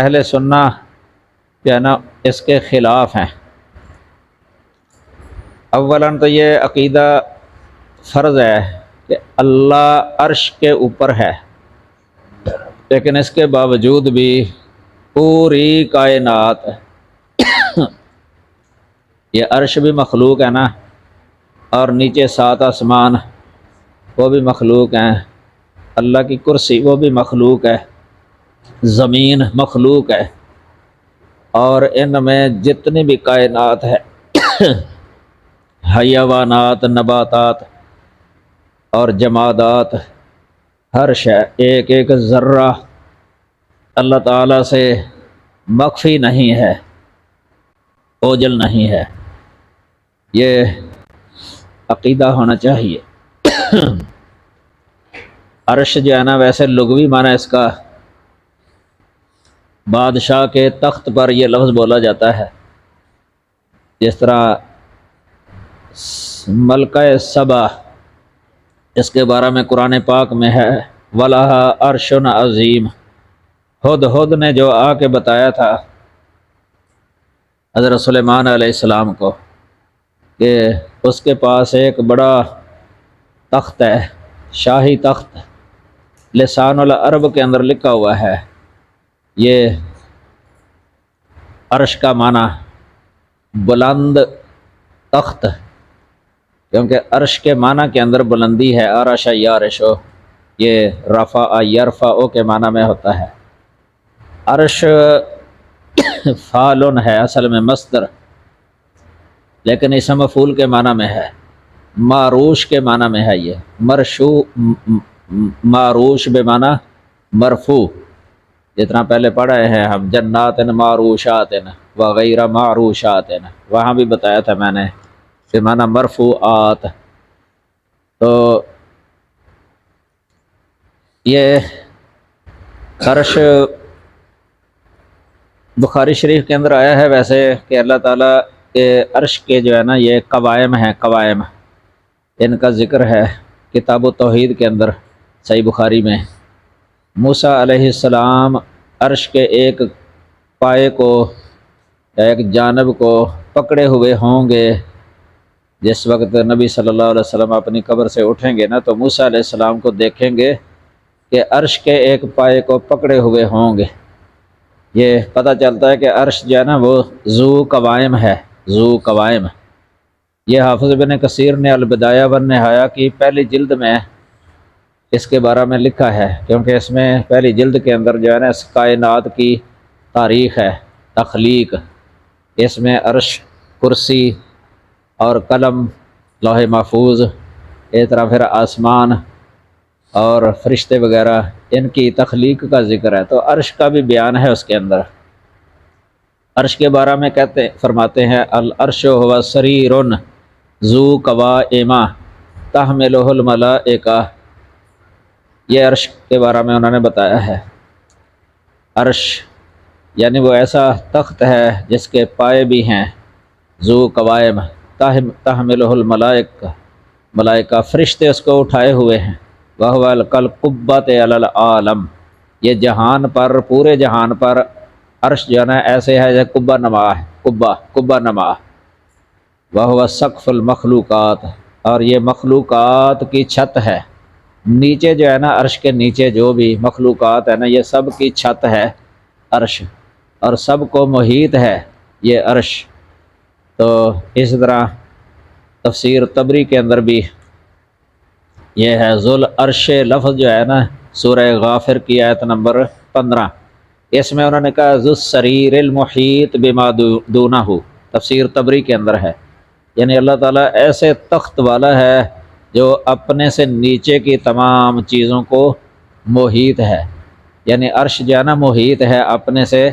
اہل سنہ جو ہے نا اس کے خلاف ہیں۔ اولاً تو یہ عقیدہ فرض ہے کہ اللہ عرش کے اوپر ہے، لیکن اس کے باوجود بھی پوری کائنات، یہ عرش بھی مخلوق ہے نا، اور نیچے 7 آسمان وہ بھی مخلوق ہیں، اللہ کی کرسی وہ بھی مخلوق ہے، زمین مخلوق ہے، اور ان میں جتنی بھی کائنات ہے حیوانات، نباتات اور جمادات، ہر شے، ایک ایک ذرہ اللہ تعالیٰ سے مخفی نہیں ہے، اوجل نہیں ہے۔ یہ عقیدہ ہونا چاہیے۔ عرش جو ہے نا ویسے لغوی معنی اس کا بادشاہ کے تخت پر یہ لفظ بولا جاتا ہے، جس طرح ملکہ سبا اس کے بارے میں قرآن پاک میں ہے وَلَهَا عَرْشٌ عَظِيمٌ۔ ہدہد نے جو آ کے بتایا تھا حضرت سلیمان علیہ السلام کو کہ اس کے پاس ایک بڑا تخت ہے، شاہی تخت، لسان العرب کے اندر لکھا ہوا ہے۔ یہ عرش کا معنی بلند تخت، کیونکہ عرش کے معنی کے اندر بلندی ہے، عرش یارشو، یہ رفع یرفع کے معنی میں ہوتا ہے۔ عرش فعلن ہے اصل میں مصدر، لیکن اسم مفعول کے معنی میں ہے، معروش کے معنی میں ہے۔ یہ مرشو، معروش بے معنی مرفوع، جتنا پہلے پڑھے ہیں ہم جنات معروشات وغیرہ معروشات، وہاں بھی بتایا تھا میں نے بے معنی مرفوعات۔ تو یہ عرش بخاری شریف کے اندر آیا ہے ویسے کہ اللہ تعالیٰ کے عرش کے جو ہے نا یہ قوائم ہیں، قوائم، ان کا ذکر ہے کتاب التوحید کے اندر صحیح بخاری میں۔ موسیٰ علیہ السلام عرش کے ایک پائے کو، ایک جانب کو پکڑے ہوئے ہوں گے جس وقت نبی صلی اللہ علیہ وسلم اپنی قبر سے اٹھیں گے نا، تو موسیٰ علیہ السلام کو دیکھیں گے کہ عرش کے ایک پائے کو پکڑے ہوئے ہوں گے۔ یہ پتہ چلتا ہے کہ عرش جو ہے نا وہ ذو قوائم ہے، ذو قوائم۔ یہ حافظ ابن کثیر نے البدایہ والنہایہ کی پہلی جلد میں اس کے بارے میں لکھا ہے، کیونکہ اس میں پہلی جلد کے اندر جو ہے نا اس کائنات کی تاریخ ہے، تخلیق، اس میں عرش، کرسی اور قلم، لوح محفوظ، اس طرح پھر آسمان اور فرشتے وغیرہ، ان کی تخلیق کا ذکر ہے۔ تو عرش کا بھی بیان ہے اس کے اندر۔ عرش کے بارے میں فرماتے ہیں العرش هو سریر ذو قوائم تحملہ الملائکہ۔ یہ عرش کے بارے میں انہوں نے بتایا ہے۔ عرش یعنی وہ ایسا تخت ہے جس کے پائے بھی ہیں، ذو قوائم تحملہ الملائکہ، ملائکہ فرشتے اس کو اٹھائے ہوئے ہیں۔ وَهُوَ كَالْقُبَّةِ عَلَى الْعَالَمِ، یہ جہان پر، پورے جہان پر عرش جو ہے نا ایسے ہے جیسے قبہ نما ہے، قبہ نما۔ وَهُوَ سَقْفُ الْمَخْلُوقَاتِ، اور یہ مخلوقات کی چھت ہے۔ نیچے جو ہے نا عرش کے نیچے جو بھی مخلوقات ہے نا یہ سب کی چھت ہے عرش، اور سب کو محیط ہے یہ عرش۔ تو اس طرح تفسیر طبری کے اندر بھی یہ ہے ذل عرش لفظ جو ہے نا سورہ غافر کی آیت نمبر 15، اس میں انہوں نے کہا ذو السریر المحیط بما دونہ، تفسیر طبری کے اندر ہے، یعنی اللہ تعالیٰ ایسے تخت والا ہے جو اپنے سے نیچے کی تمام چیزوں کو محیط ہے، یعنی عرش جو ہے نا محیط ہے اپنے سے،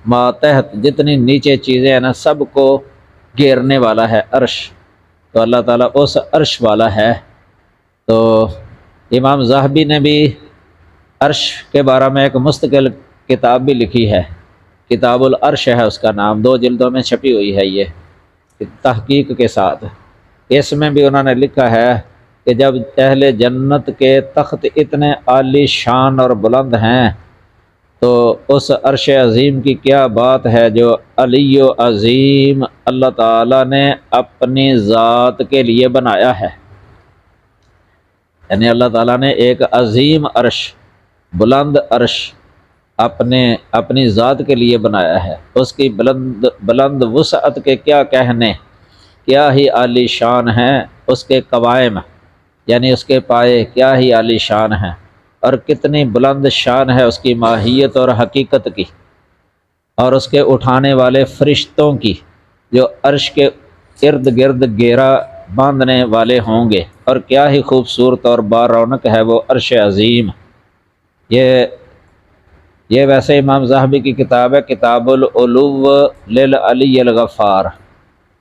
ماتحت جتنی نیچے چیزیں ہیں نا سب کو گھیرنے والا ہے عرش۔ تو اللہ تعالیٰ اس عرش والا ہے۔ تو امام ذہبی نے بھی عرش کے بارے میں ایک مستقل کتاب بھی لکھی ہے، کتاب العرش ہے اس کا نام، 2 جلدوں میں چھپی ہوئی ہے یہ تحقیق کے ساتھ۔ اس میں بھی انہوں نے لکھا ہے کہ جب اہل جنت کے تخت اتنے عالی شان اور بلند ہیں تو اس عرش عظیم کی کیا بات ہے جو علی و عظیم اللہ تعالیٰ نے اپنی ذات کے لیے بنایا ہے، یعنی اللہ تعالیٰ نے ایک عظیم عرش، بلند عرش اپنی ذات کے لیے بنایا ہے۔ اس کی بلند وسعت کے کیا کہنے، کیا ہی عالی شان ہیں اس کے قوائم، یعنی اس کے پائے کیا ہی عالی شان ہیں، اور کتنی بلند شان ہے اس کی ماہیت اور حقیقت کی، اور اس کے اٹھانے والے فرشتوں کی جو عرش کے ارد گرد گھیرا باندھنے والے ہوں گے، اور کیا ہی خوبصورت اور بارونق ہے وہ عرش عظیم۔ یہ ویسے امام ذہبی کی کتاب ہے، کتاب العلو للعلی الغفار۔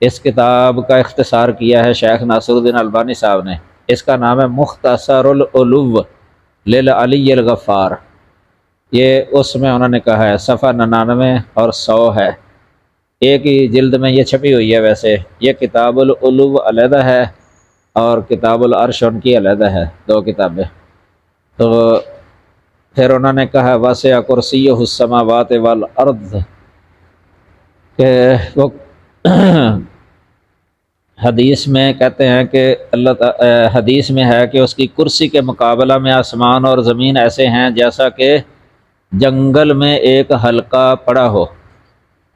اس کتاب کا اختصار کیا ہے شیخ ناصر الدین البانی صاحب نے، اس کا نام ہے مختصر العلو للعلی الغفار۔ یہ اس میں انہوں نے کہا ہے، صفحہ 99 اور 100 ہے، ایک ہی جلد میں یہ چھپی ہوئی ہے۔ ویسے یہ کتاب العلو علیحدہ ہے اور کتاب العرش ان کی علیحدہ ہے، دو کتابیں۔ تو پھر انہوں نے کہا واسع کرسیہ السماوات والارض، کہ وہ حدیث میں کہتے ہیں کہ حدیث میں ہے کہ اس کی کرسی کے مقابلہ میں آسمان اور زمین ایسے ہیں جیسا کہ جنگل میں ایک حلقہ پڑا ہو،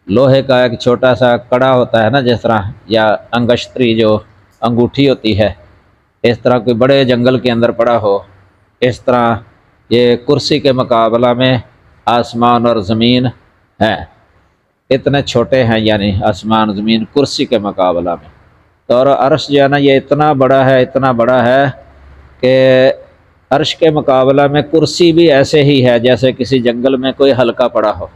لوہے کا ایک چھوٹا سا کڑا ہوتا ہے نا، جس طرح، یا انگشتری جو انگوٹھی ہوتی ہے، اس طرح کوئی بڑے جنگل کے اندر پڑا ہو، اس طرح یہ کرسی کے مقابلہ میں آسمان اور زمین ہیں، اتنے چھوٹے ہیں، یعنی آسمان زمین کرسی کے مقابلہ میں۔ تو اور عرش جو ہے نا یہ اتنا بڑا ہے کہ عرش کے مقابلہ میں کرسی بھی ایسے ہی ہے جیسے کسی جنگل میں کوئی حلقہ پڑا ہو،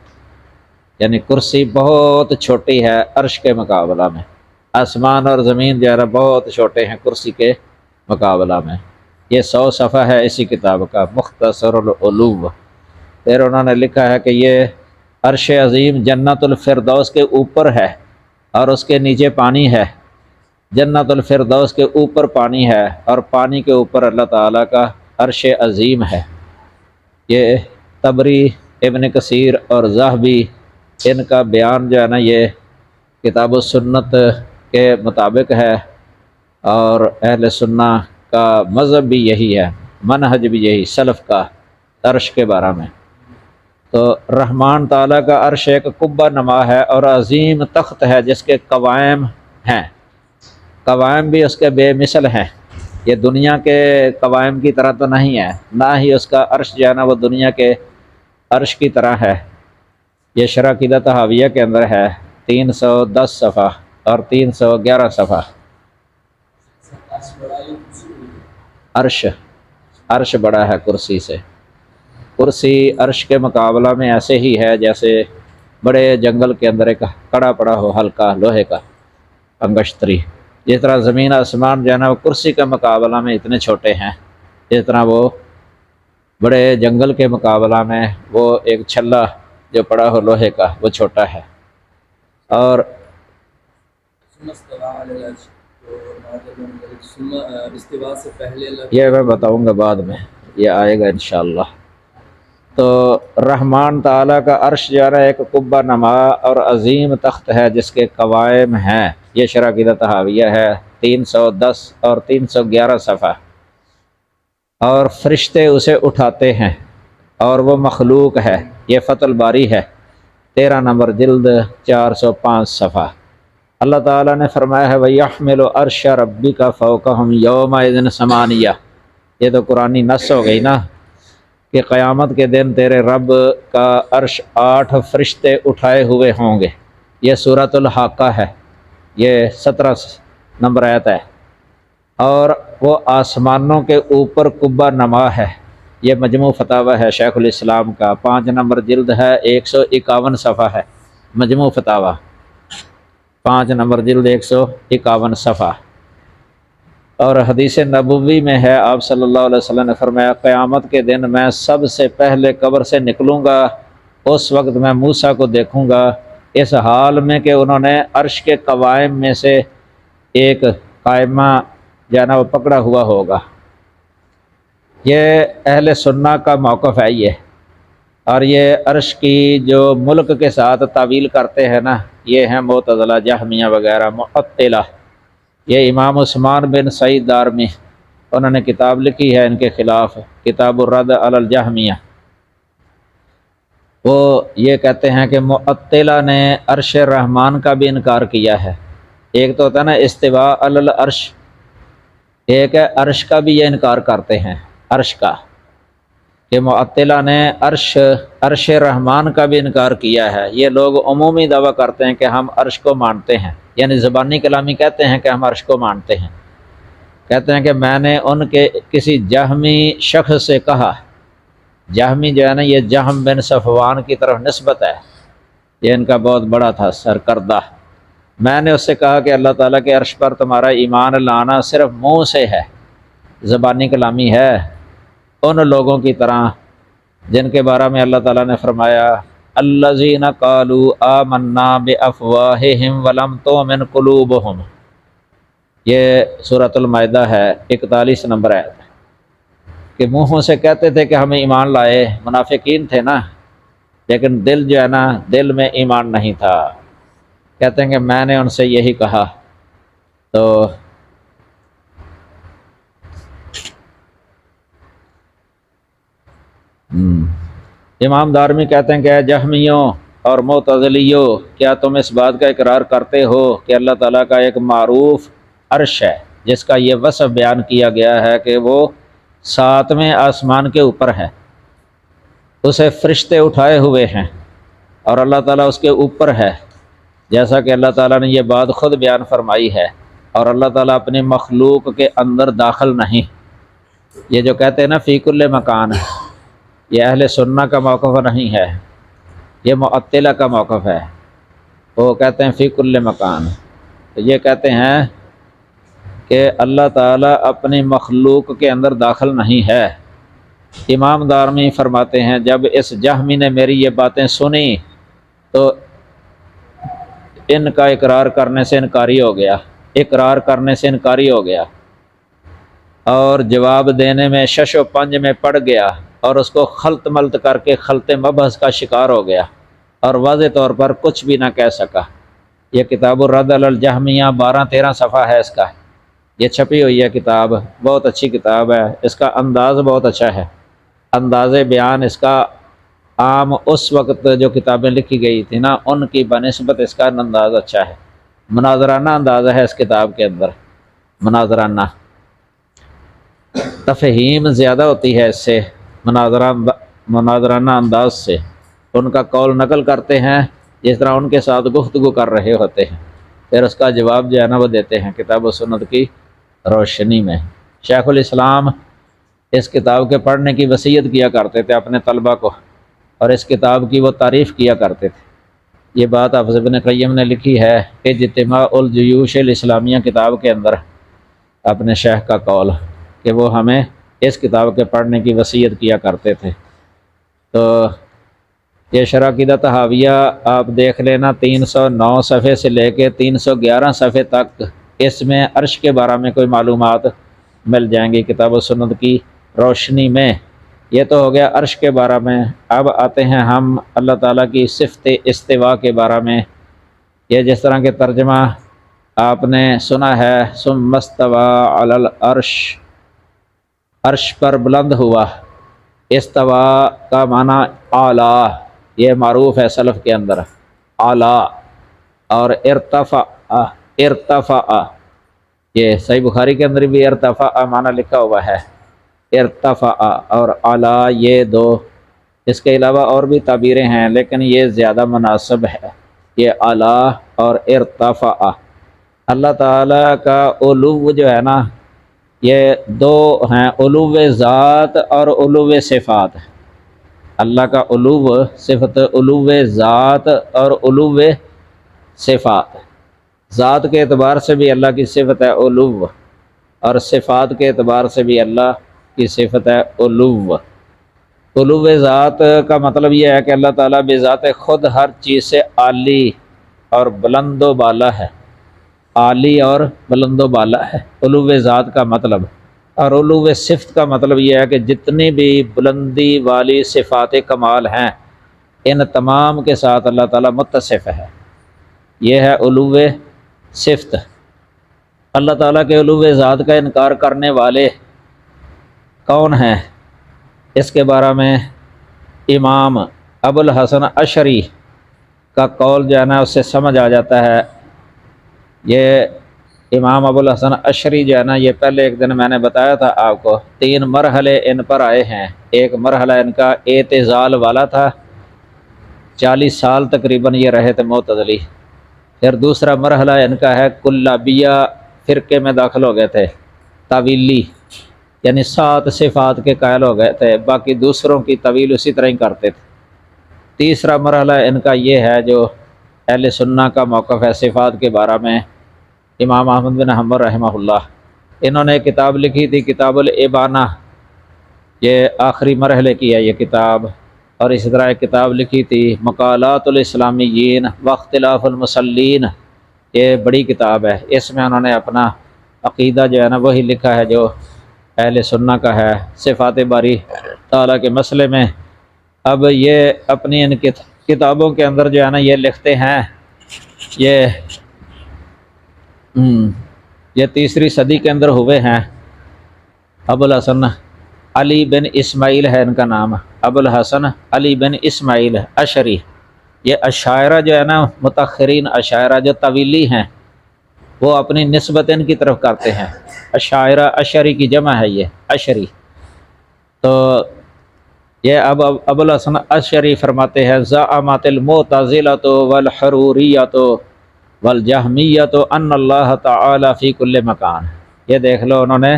یعنی کرسی بہت چھوٹی ہے عرش کے مقابلہ میں، آسمان اور زمین جو ہے نا بہت چھوٹے ہیں کرسی کے مقابلہ میں۔ یہ 100 صفحہ ہے اسی کتاب کا، مختصر العلو۔ پھر انہوں نے لکھا ہے کہ یہ عرش عظیم جنت الفردوس کے اوپر ہے اور اس کے نیچے پانی ہے، جنت الفردوس کے اوپر پانی ہے اور پانی کے اوپر اللہ تعالیٰ کا عرش عظیم ہے۔ یہ طبری، ابن کثیر اور ذہبی، ان کا بیان جو ہے نا یہ کتاب و سنت کے مطابق ہے، اور اہل سنہ کا مذہب بھی یہی ہے، منہج بھی یہی سلف کا عرش کے بارے میں۔ تو رحمان تعالیٰ کا عرش ایک قبہ نما ہے اور عظیم تخت ہے جس کے قوائم ہیں، قوائم بھی اس کے بے مثل ہیں، یہ دنیا کے قوائم کی طرح تو نہیں ہے، نہ ہی اس کا عرش جو ہے نا وہ دنیا کے عرش کی طرح ہے۔ یہ شرح عقیدہ طحاویہ کے اندر ہے، 310 صفحہ اور 311 صفحہ۔ عرش بڑا ہے کرسی سے، کرسی عرش کے مقابلہ میں ایسے ہی ہے جیسے بڑے جنگل کے اندر ایک کڑا پڑا ہو، ہلکا لوہے کا انگشتری۔ جس طرح زمین آسمان جو ہے نا وہ کرسی کے مقابلہ میں اتنے چھوٹے ہیں، جس طرح وہ بڑے جنگل کے مقابلہ میں وہ ایک چھلا جو پڑا ہو لوہے کا وہ چھوٹا ہے۔ اور یہ میں بتاؤں گا بعد میں، یہ آئے گا انشاءاللہ۔ تو رحمان تعالیٰ کا عرش جو ہے نا ایک قبہ نما اور عظیم تخت ہے جس کے قوائم ہیں، یہ شرح عقیدہ طحاویہ ہے، 310 اور 311 صفحہ۔ اور فرشتے اسے اٹھاتے ہیں اور وہ مخلوق ہے، یہ فتح الباری ہے، 13 نمبر جلد، 405 صفحہ۔ اللہ تعالیٰ نے فرمایا ہے وَيَحْمِلُ عَرْشَ رَبِّكَ فَوْقَهُمْ يَوْمَئِذٍ ثَمَانِيَةٌ، یہ تو قرآنی نص ہو گئی نا کہ قیامت کے دن تیرے رب کا عرش 8 فرشتے اٹھائے ہوئے ہوں گے۔ یہ سورۃ الحاقہ ہے، یہ 17 نمبر آیت ہے۔ اور وہ آسمانوں کے اوپر قبہ نما ہے، یہ مجموع فتاوی ہے شیخ الاسلام کا، 5 نمبر جلد ہے، 151 صفحہ ہے، مجموع فتاوی 5 نمبر جلد 151 صفحہ۔ اور حدیث نبوی میں ہے، آپ صلی اللہ علیہ وسلم نے فرمایا قیامت کے دن میں سب سے پہلے قبر سے نکلوں گا، اس وقت میں موسیٰ کو دیکھوں گا اس حال میں کہ انہوں نے عرش کے قوائم میں سے ایک قائمہ جانا وہ پکڑا ہوا ہوگا۔ یہ اہل سنہ کا موقف ہے، یہ اور یہ عرش کی جو ملک کے ساتھ تعویل کرتے ہیں نا، یہ ہیں معتزلہ، جہمیہ وغیرہ، معطلہ۔ یہ امام عثمان بن سعید دارمی، انہوں نے کتاب لکھی ہے ان کے خلاف، کتاب الرد علی الجہمیہ۔ وہ یہ کہتے ہیں کہ معطلہ نے عرش رحمان کا بھی انکار کیا ہے۔ ایک تو ہوتا ہے نا استواء علی العرش، ایک ہے عرش کا بھی یہ انکار کرتے ہیں، عرش کا، کہ معطلہ نے عرش رحمان کا بھی انکار کیا ہے۔ یہ لوگ عمومی دعویٰ کرتے ہیں کہ ہم عرش کو مانتے ہیں، یعنی زبانی کلامی کہتے ہیں کہ ہم عرش کو مانتے ہیں۔ کہتے ہیں کہ میں نے ان کے کسی جہمی شخص سے کہا، جہمی جو ہے نا یہ جہم بن صفوان کی طرف نسبت ہے، یہ ان کا بہت بڑا تھا سرکردہ۔ میں نے اس سے کہا کہ اللہ تعالیٰ کے عرش پر تمہارا ایمان لانا صرف منہ سے ہے، زبانی کلامی ہے، ان لوگوں کی طرح جن کے بارے میں اللہ تعالیٰ نے فرمایا الذین قالوا آمنا بافواہہم ولم تؤمن قلوبہم۔ یہ سورۃ المائدہ ہے، 41 نمبر آیت، کہ منہوں سے کہتے تھے کہ ہمیں ایمان لائے، منافقین تھے نا، لیکن دل جو ہے نا، دل میں ایمان نہیں تھا۔ کہتے ہیں کہ میں نے ان سے یہی کہا۔ تو امام دارمی کہتے ہیں کہ اے جہمیوں اور معتزلیوں، کیا تم اس بات کا اقرار کرتے ہو کہ اللہ تعالیٰ کا ایک معروف عرش ہے جس کا یہ وصف بیان کیا گیا ہے کہ وہ 7ویں آسمان کے اوپر ہے، اسے فرشتے اٹھائے ہوئے ہیں اور اللہ تعالیٰ اس کے اوپر ہے، جیسا کہ اللہ تعالیٰ نے یہ بات خود بیان فرمائی ہے، اور اللہ تعالیٰ اپنی مخلوق کے اندر داخل نہیں۔ یہ جو کہتے ہیں نا فی کل مکان، یہ اہل سنہ کا موقف نہیں ہے، یہ معطلہ کا موقف ہے۔ وہ کہتے ہیں فی کل مکان، تو یہ کہتے ہیں کہ اللہ تعالیٰ اپنی مخلوق کے اندر داخل نہیں ہے۔ امام دارمی فرماتے ہیں جب اس جہمی نے میری یہ باتیں سنی تو ان کا اقرار کرنے سے انکاری ہو گیا اور جواب دینے میں شش و پنج میں پڑ گیا، اور اس کو خلط ملط کر کے خلط مبحث کا شکار ہو گیا اور واضح طور پر کچھ بھی نہ کہہ سکا۔ یہ کتاب الرد علی الجہمیہ 12-13 صفحہ ہے اس کا، یہ چھپی ہوئی ہے کتاب، بہت اچھی کتاب ہے، اس کا انداز بہت اچھا ہے، انداز بیان اس کا عام اس وقت جو کتابیں لکھی گئی تھی نا ان کی بنسبت اس کا انداز اچھا ہے، مناظرانہ انداز ہے اس کتاب کے اندر، مناظرانہ تفہیم زیادہ ہوتی ہے اس سے، مناظرانہ انداز سے ان کا قول نقل کرتے ہیں جس طرح ان کے ساتھ گفتگو کر رہے ہوتے ہیں، پھر اس کا جواب جو ہے نا وہ دیتے ہیں کتاب و سنت کی روشنی میں۔ شیخ الاسلام اس کتاب کے پڑھنے کی وصیت کیا کرتے تھے اپنے طلبہ کو، اور اس کتاب کی وہ تعریف کیا کرتے تھے۔ یہ بات حافظ ابن قیم نے لکھی ہے کہ اجتماع الجیوش الاسلامیہ کتاب کے اندر اپنے شیخ کا قول کہ وہ ہمیں اس کتاب کے پڑھنے کی وصیت کیا کرتے تھے۔ تو یہ شرح عقیدہ طحاویہ آپ دیکھ لینا، 309 صفحے سے لے کے 311 صفحے تک اس میں عرش کے بارے میں کوئی معلومات مل جائیں گی کتاب و سنت کی روشنی میں۔ یہ تو ہو گیا عرش کے بارے میں۔ اب آتے ہیں ہم اللہ تعالیٰ کی صفت استواء کے بارے میں۔ یہ جس طرح کے ترجمہ آپ نے سنا ہے ثم استوى علی العرش، عرش پر بلند ہوا، استوا کا معنی اعلیٰ، یہ معروف ہے سلف کے اندر، اعلیٰ، اور ارتفع، یہ صحیح بخاری کے اندر بھی ارتفع معنی لکھا ہوا ہے، ارتفع اور اعلیٰ یہ دو، اس کے علاوہ اور بھی تعبیریں ہیں لیکن یہ زیادہ مناسب ہے، یہ اعلیٰ اور ارتفع۔ اللہ تعالیٰ کا علو جو ہے نا یہ دو ہیں، علو ذات اور علو صفات۔ اللہ کا علو صفت علو ذات اور علو صفات، ذات کے اعتبار سے بھی اللہ کی صفت ہے علو، اور صفات کے اعتبار سے بھی اللہ کی صفت ہے علو۔ علو ذات کا مطلب یہ ہے کہ اللہ تعالیٰ بذات خود ہر چیز سے عالی اور بلند و بالا ہے، عالی اور بلند و بالا ہے علو ذات کا مطلب۔ اور علو صفت کا مطلب یہ ہے کہ جتنی بھی بلندی والی صفات کمال ہیں ان تمام کے ساتھ اللہ تعالیٰ متصف ہے۔ یہ ہے علو صفت۔ اللہ تعالیٰ کے علو ذات کا انکار کرنے والے کون ہیں، اس کے بارے میں امام ابو الحسن اشعری کا قول جو ہے نا اس سے سمجھ آ جاتا ہے۔ یہ امام ابو الحسن اشعری جو ہے نا، یہ پہلے ایک دن میں نے بتایا تھا آپ کو، 3 مرحلے ان پر آئے ہیں۔ ایک مرحلہ ان کا اعتزال والا تھا، 40 سال تقریباً یہ رہے تھے معتزلی۔ پھر دوسرا مرحلہ ان کا ہے کلابیہ فرقے میں داخل ہو گئے تھے، تاویلی، یعنی 7 صفات کے قائل ہو گئے تھے، باقی دوسروں کی طویل اسی طرح ہی کرتے تھے۔ تیسرا مرحلہ ان کا یہ ہے جو اہل سنہ کا موقف ہے صفات کے بارے میں، امام احمد بن حنبل رحمہ اللہ، انہوں نے کتاب لکھی تھی کتاب الابانہ، یہ آخری مرحلے کی ہے یہ کتاب۔ اور اسی طرح ایک کتاب لکھی تھی مقالات الاسلامیین واختلاف المصلین، یہ بڑی کتاب ہے، اس میں انہوں نے اپنا عقیدہ جو ہے نا وہی لکھا ہے جو اہل سنہ کا ہے صفات باری تعالیٰ کے مسئلے میں۔ اب یہ اپنی ان کتابوں کے اندر جو ہے نا یہ لکھتے ہیں، یہ 3ری صدی کے اندر ہوئے ہیں۔ ابو الحسن علی بن اسماعیل ہے ان کا نام، ابو الحسن علی بن اسماعیل اشعری۔ یہ اشاعرہ جو ہے نا، متاخرین اشاعرہ جو طویلی ہیں، وہ اپنی نسبت ان کی طرف کرتے ہیں۔ اشاعرہ اشعری کی جمع ہے یہ اشعری۔ تو یہ ابو الحسن اشعری فرماتے ہیں زعمت المعتزلۃ والحروریۃ والجہمیۃ ان اللہ تعالی فی کل مکان۔ یہ دیکھ لو، انہوں نے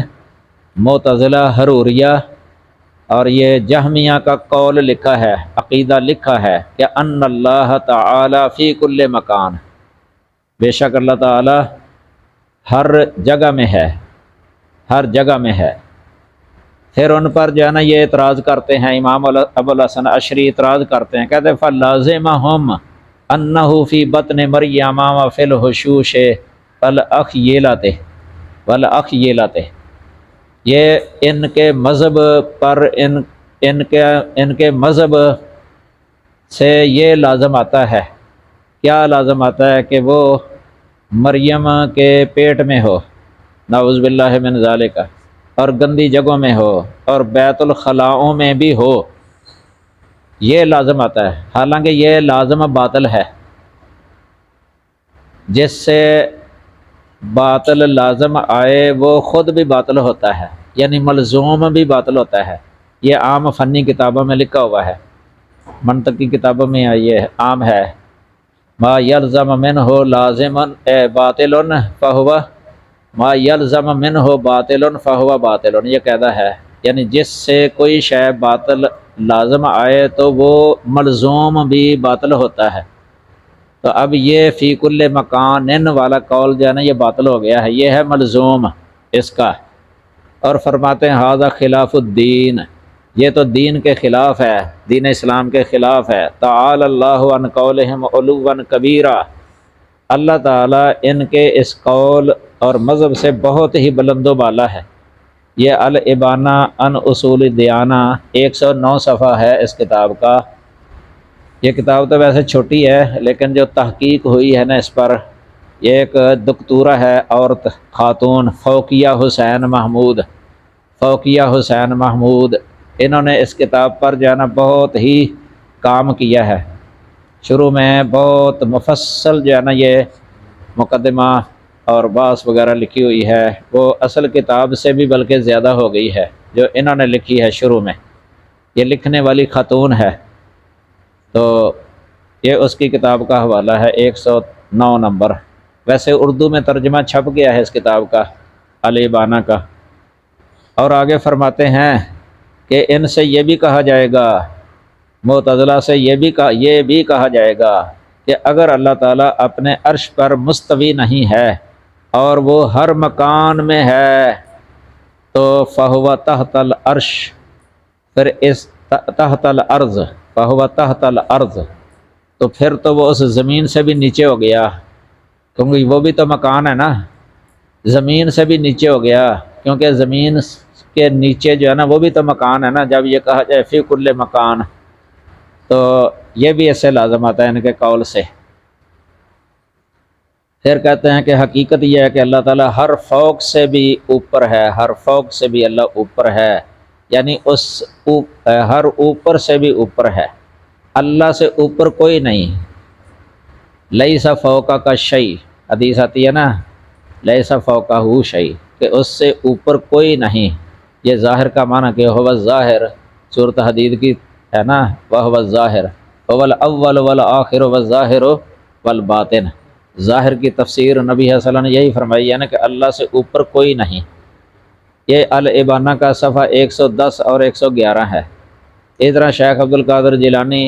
معتزلہ، حروریہ اور یہ جہمیہ کا قول لکھا ہے، عقیدہ لکھا ہے کہ ان اللہ تعالی فی کل مکان، بے شک اللہ تعالی ہر جگہ میں ہے، ہر جگہ میں ہے۔ پھر ان پر جو ہے نا یہ اعتراض کرتے ہیں، امام ابو الحسن اشعری اعتراض کرتے ہیں، کہتے ہیں فَلَازِمَهُمْ أَنَّهُ فِي بَطْنِ مَرْيَمَ وَفِي الْحُشُوشِ وَالْأَخْيَلَةِ۔ یہ ان کے مذہب پر ان کے مذہب سے یہ لازم آتا ہے، کیا لازم آتا ہے کہ وہ مریم کے پیٹ میں ہو، نعوذ باللہ من ذالک، اور گندی جگہوں میں ہو، اور بیت الخلاؤں میں بھی ہو، یہ لازم آتا ہے۔ حالانکہ یہ لازم باطل ہے، جس سے باطل لازم آئے وہ خود بھی باطل ہوتا ہے، یعنی ملزوم بھی باطل ہوتا ہے۔ یہ عام فنی کتابوں میں لکھا ہوا ہے، منطق کی کتابوں میں یہ عام ہے، ما یلزم منہ لازم باطل فہو ما یلزم منہ باطل فہو باطل، یہ قاعدہ ہے، یعنی جس سے کوئی شے باطل لازم آئے تو وہ ملزوم بھی باطل ہوتا ہے۔ تو اب یہ فی کل مکان والا قول جو ہے نا یہ باطل ہو گیا ہے، یہ ہے ملزوم اس کا۔ اور فرماتے ہیں ھذا خلاف الدین، یہ تو دین کے خلاف ہے، دین اسلام کے خلاف ہے۔ تعالی اللہ عن قولہم علوا کبیرا، اللہ تعالیٰ ان کے اس قول اور مذہب سے بہت ہی بلند و بالا ہے۔ یہ الابانہ عن اصول دیانہ 109 صفحہ ہے اس کتاب کا۔ یہ کتاب تو ویسے چھوٹی ہے، لیکن جو تحقیق ہوئی ہے نا اس پر، یہ ایک دکتورہ ہے عورت، خاتون، فوقیہ حسین محمود، انہوں نے اس کتاب پر جو ہے نا بہت ہی کام کیا ہے۔ شروع میں بہت مفصل جو ہے نا یہ مقدمہ اور باس وغیرہ لکھی ہوئی ہے، وہ اصل کتاب سے بھی بلکہ زیادہ ہو گئی ہے جو انہوں نے لکھی ہے شروع میں۔ یہ لکھنے والی خاتون ہے، تو یہ اس کی کتاب کا حوالہ ہے 109 نمبر۔ ویسے اردو میں ترجمہ چھپ گیا ہے اس کتاب کا، الابانہ کا۔ اور آگے فرماتے ہیں کہ ان سے یہ بھی کہا جائے گا، معتزلہ سے یہ بھی کہا جائے گا کہ اگر اللہ تعالیٰ اپنے عرش پر مستوی نہیں ہے اور وہ ہر مکان میں ہے تو فہو تحت العرش، پھر اس تحت الارض، فہو تحت الارض، تو پھر تو وہ اس زمین سے بھی نیچے ہو گیا، کیونکہ وہ بھی تو مکان ہے نا، زمین سے بھی نیچے ہو گیا، کیونکہ زمین کے نیچے جو ہے نا وہ بھی تو مکان ہے نا، جب یہ کہا جائے فی کل مکان تو یہ بھی ایسے لازم آتا ہے ان کے قول سے۔ پھر کہتے ہیں کہ حقیقت یہ ہے کہ اللہ تعالیٰ ہر فوق سے بھی اوپر ہے، ہر فوق سے بھی اللہ اوپر ہے، یعنی اس ہر اوپر سے بھی اوپر ہے، اللہ سے اوپر کوئی نہیں۔ لیس فوقہ کا شیء، حدیث آتی ہے نا، لیس فوقہ شیء، کہ اس سے اوپر کوئی نہیں۔ یہ ظاہر کا معنی کہ هو الظاہر، صورت حدید کی ہے نا، وهو الظاہر هو الاول والآخر والظاہر والباطن۔ ظاہر کی تفسیر نبی صلی اللہ علیہ وسلم نے یہی فرمائی ہے نا کہ اللہ سے اوپر کوئی نہیں۔ یہ الابانہ کا صفحہ 110 اور 111 ہے۔ اس طرح شیخ عبد القادر جیلانی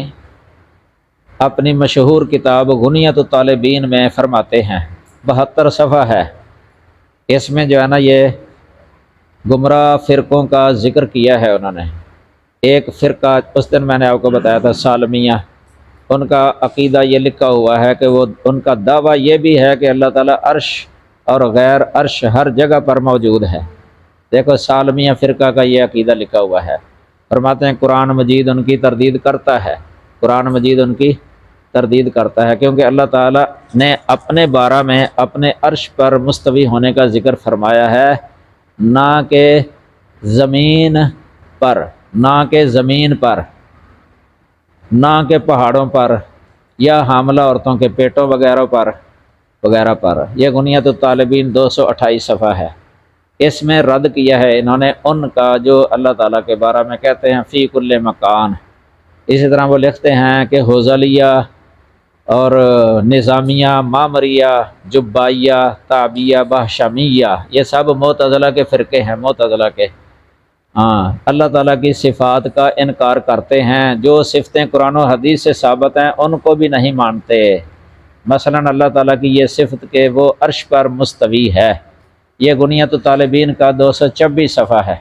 اپنی مشہور کتاب غنیۃ الطالبین میں فرماتے ہیں، 72 صفحہ ہے، اس میں جو ہے نا یہ گمراہ فرقوں کا ذکر کیا ہے انہوں نے۔ ایک فرقہ اس دن میں نے آپ کو بتایا تھا سالمیہ، ان کا عقیدہ یہ لکھا ہوا ہے کہ وہ ان کا دعویٰ یہ بھی ہے کہ اللہ تعالیٰ عرش اور غیر عرش ہر جگہ پر موجود ہے۔ دیکھو سالمیہ فرقہ کا یہ عقیدہ لکھا ہوا ہے، فرماتے ہیں قرآن مجید ان کی تردید کرتا ہے، قرآن مجید ان کی تردید کرتا ہے، کیونکہ اللہ تعالیٰ نے اپنے بارہ میں اپنے عرش پر مستوی ہونے کا ذکر فرمایا ہے، نہ کہ زمین پر، نہ کہ زمین پر، نہ کہ پہاڑوں پر یا حاملہ عورتوں کے پیٹوں وغیرہ پر۔ یہ غنیۃ الطالبین 228 صفحہ ہے۔ اس میں رد کیا ہے انہوں نے ان کا جو اللہ تعالیٰ کے بارے میں کہتے ہیں فی کل مکان۔ اسی طرح وہ لکھتے ہیں کہ حوزلیہ اور نظامیہ، معمریہ، جبائیہ، تعبیہ، بہشمیہ، یہ سب معتزلہ کے فرقے ہیں، معتزلہ کے۔ ہاں، اللہ تعالیٰ کی صفات کا انکار کرتے ہیں، جو صفتیں قرآن و حدیث سے ثابت ہیں ان کو بھی نہیں مانتے۔ مثلا اللہ تعالیٰ کی یہ صفت کہ وہ عرش پر مستوی ہے، یہ غنیۃ الطالبین کا 226 صفحہ ہے۔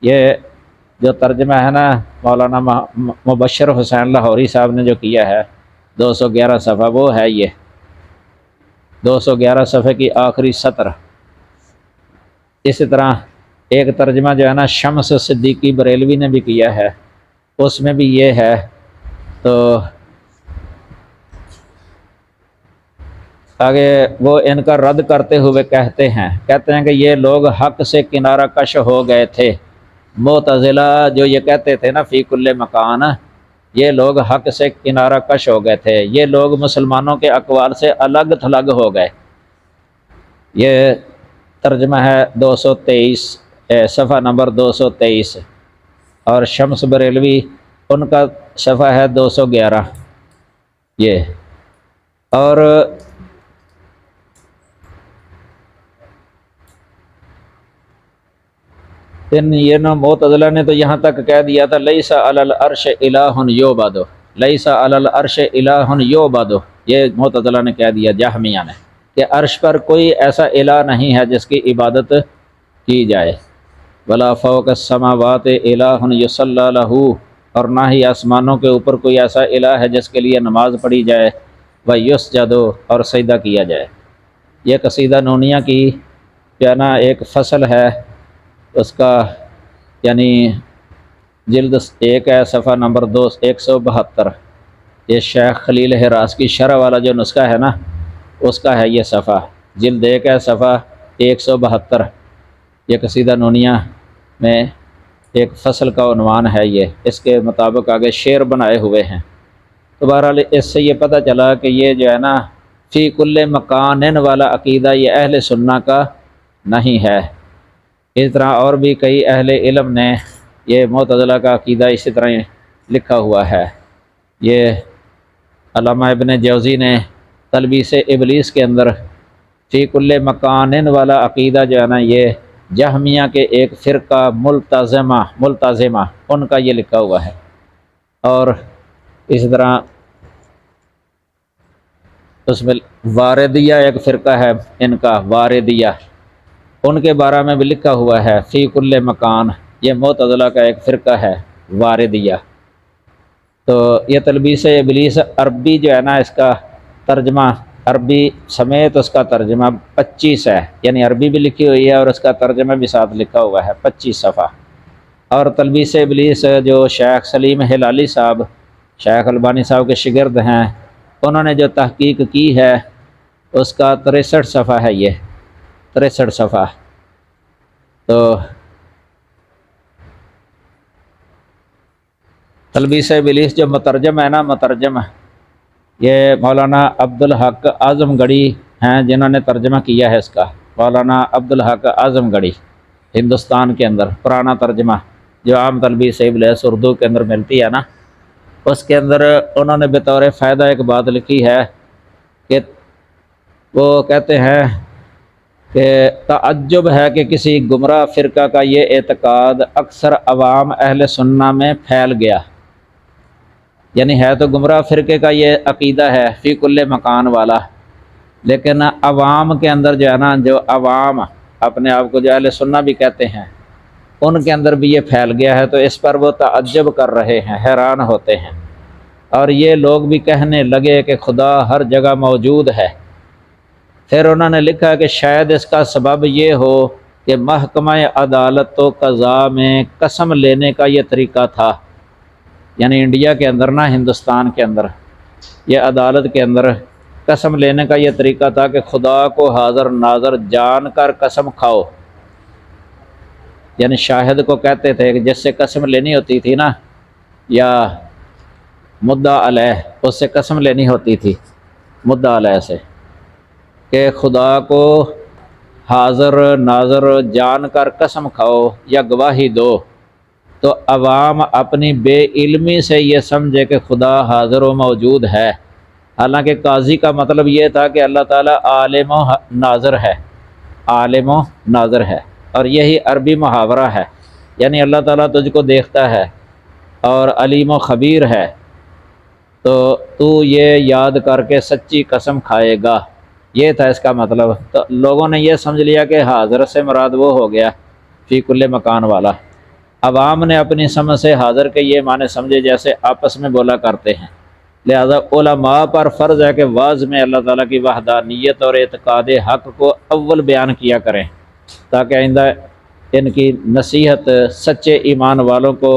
یہ جو ترجمہ ہے نا مولانا مبشر حسین لاہوری صاحب نے جو کیا ہے 211 صفحہ، وہ ہے یہ 211 صفحے کی آخری سطر۔ اسی طرح ایک ترجمہ جو ہے نا شمس صدیقی بریلوی نے بھی کیا ہے، اس میں بھی یہ ہے۔ تو آگے وہ ان کا رد کرتے ہوئے کہتے ہیں کہ یہ لوگ حق سے کنارہ کش ہو گئے تھے۔ معتزلہ جو یہ کہتے تھے نا فی کل مکان، یہ لوگ حق سے کنارہ کش ہو گئے تھے، یہ لوگ مسلمانوں کے اقوال سے الگ تھلگ ہو گئے۔ یہ ترجمہ ہے 223 صفحہ نمبر 223، اور شمس بریلوی ان کا صفحہ ہے 211 یہ۔ اور یہ نا معتزلہ نے تو یہاں تک کہہ دیا تھا لیس علی العرش الہ یعبد، لیس علی العرش الہ یعبد، یہ معتزلہ نے کہہ دیا، جہمیہ نے، کہ عرش پر کوئی ایسا الہ نہیں ہے جس کی عبادت کی جائے۔ ولا فوق السماوات الہ یصلی لہ، اور نہ ہی آسمانوں کے اوپر کوئی ایسا الہ ہے جس کے لیے نماز پڑھی جائے، ویسجد، اور سجدہ کیا جائے۔ یہ قصیدہ نونیہ کی پیانا ایک فصل ہے، اس کا یعنی جلد 1 ہے، صفحہ نمبر 172۔ یہ شیخ خلیل حراس کی شرح والا جو نسخہ ہے نا اس کا ہے یہ صفحہ، جلد 1 ہے، صفحہ 172۔ یہ قصیدہ نونیہ میں ایک فصل کا عنوان ہے یہ، اس کے مطابق آگے شعر بنائے ہوئے ہیں۔ تو بہرحال اس سے یہ پتہ چلا کہ یہ جو ہے نا فی کل مکان والا عقیدہ یہ اہل سنہ کا نہیں ہے۔ اس طرح اور بھی کئی اہل علم نے یہ معتزلہ کا عقیدہ اسی طرح لکھا ہوا ہے۔ یہ علامہ ابن جوزی نے تلبیس ابلیس کے اندر فی کل مکان والا عقیدہ جو ہے نا یہ جہمیہ کے ایک فرقہ ملتزمہ ان کا یہ لکھا ہوا ہے۔ اور اس طرح اس میں واردیہ ایک فرقہ ہے ان کا، واردیہ، ان کے بارے میں بھی لکھا ہوا ہے فی کل مکان، یہ معتزلہ کا ایک فرقہ ہے واردیہ۔ تو یہ تلبیس ابلیس عربی جو ہے نا اس کا ترجمہ عربی سمیت اس کا ترجمہ 25 ہے، یعنی عربی بھی لکھی ہوئی ہے اور اس کا ترجمہ بھی ساتھ لکھا ہوا ہے 25 صفحہ۔ اور تلبیس ابلیس جو شیخ سلیم ہلالی صاحب، شیخ البانی صاحب کے شاگرد ہیں، انہوں نے جو تحقیق کی ہے اس کا 63 صفحہ ہے، یہ 63 صفحہ۔ تو تلبیس ابلیس جو مترجم ہے نا، مترجم یہ مولانا عبدالحق اعظم گڑھی ہیں جنہوں نے ترجمہ کیا ہے اس کا، مولانا عبدالحق اعظم گڑھی، ہندوستان کے اندر پرانا ترجمہ جو عام تلبیس ابلیس اردو کے اندر ملتی ہے نا، اس کے اندر انہوں نے بطور فائدہ ایک بات لکھی ہے کہ وہ کہتے ہیں کہ تعجب ہے کہ کسی گمراہ فرقہ کا یہ اعتقاد اکثر عوام اہل سنہ میں پھیل گیا، یعنی ہے تو گمراہ فرقے کا یہ عقیدہ ہے فی کل مکان والا، لیکن عوام کے اندر جو ہے نا، جو عوام اپنے آپ کو جو اہل سنہ بھی کہتے ہیں، ان کے اندر بھی یہ پھیل گیا ہے، تو اس پر وہ تعجب کر رہے ہیں، حیران ہوتے ہیں، اور یہ لوگ بھی کہنے لگے کہ خدا ہر جگہ موجود ہے۔ پھر انہوں نے لکھا کہ شاید اس کا سبب یہ ہو کہ محکمہ عدالت و قضاء میں قسم لینے کا یہ طریقہ تھا، یعنی انڈیا کے اندر نا، ہندوستان کے اندر یہ عدالت کے اندر قسم لینے کا یہ طریقہ تھا کہ خدا کو حاضر ناظر جان کر قسم کھاؤ، یعنی شاہد کو کہتے تھے کہ جس سے قسم لینی ہوتی تھی نا، یا مدعا علیہ، اس سے قسم لینی ہوتی تھی مدعا علیہ سے، کہ خدا کو حاضر ناظر جان کر قسم کھاؤ یا گواہی دو، تو عوام اپنی بے علمی سے یہ سمجھے کہ خدا حاضر و موجود ہے، حالانکہ قاضی کا مطلب یہ تھا کہ اللہ تعالیٰ عالم و ناظر ہے، عالم و ناظر ہے، اور یہی عربی محاورہ ہے، یعنی اللہ تعالیٰ تجھ کو دیکھتا ہے اور علیم و خبیر ہے، تو یہ یاد کر کے سچی قسم کھائے گا، یہ تھا اس کا مطلب۔ تو لوگوں نے یہ سمجھ لیا کہ حاضر سے مراد وہ ہو گیا فی کل مکان والا، عوام نے اپنی سمجھ سے حاضر کے یہ معنی سمجھے جیسے آپس میں بولا کرتے ہیں، لہذا علماء پر فرض ہے کہ واعظ میں اللہ تعالیٰ کی وحدانیت اور اعتقاد حق کو اول بیان کیا کریں، تاکہ آئندہ ان کی نصیحت سچے ایمان والوں کو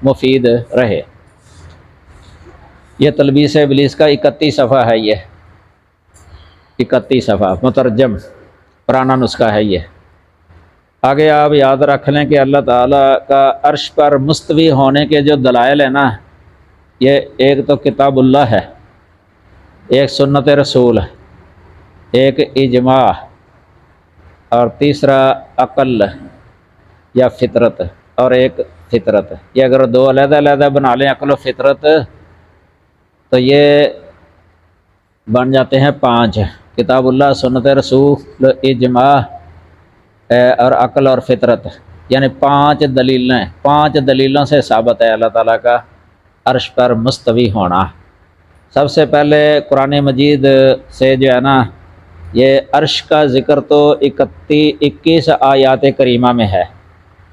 مفید رہے۔ یہ تلبیس ابلیس کا 31 صفحہ ہے، یہ 31 صفحہ مترجم پرانا نسخہ ہے۔ یہ آگے آپ یاد رکھ لیں کہ اللہ تعالیٰ کا عرش پر مستوی ہونے کے جو دلائل ہیں نا، یہ ایک تو کتاب اللہ ہے، ایک سنت رسول، ایک اجماع، اور تیسرا عقل یا فطرت، اور ایک فطرت۔ یہ اگر دو علیحدہ علیحدہ بنا لیں، عقل و فطرت، تو یہ بن جاتے ہیں 5، کتاب اللہ، سنت رسول، اجماع اور عقل اور فطرت، یعنی 5 دلیلیں، 5 دلیلوں سے ثابت ہے اللہ تعالیٰ کا عرش پر مستوی ہونا۔ سب سے پہلے قرآن مجید سے جو ہے نا، یہ عرش کا ذکر تو 21 آیات کریمہ میں ہے،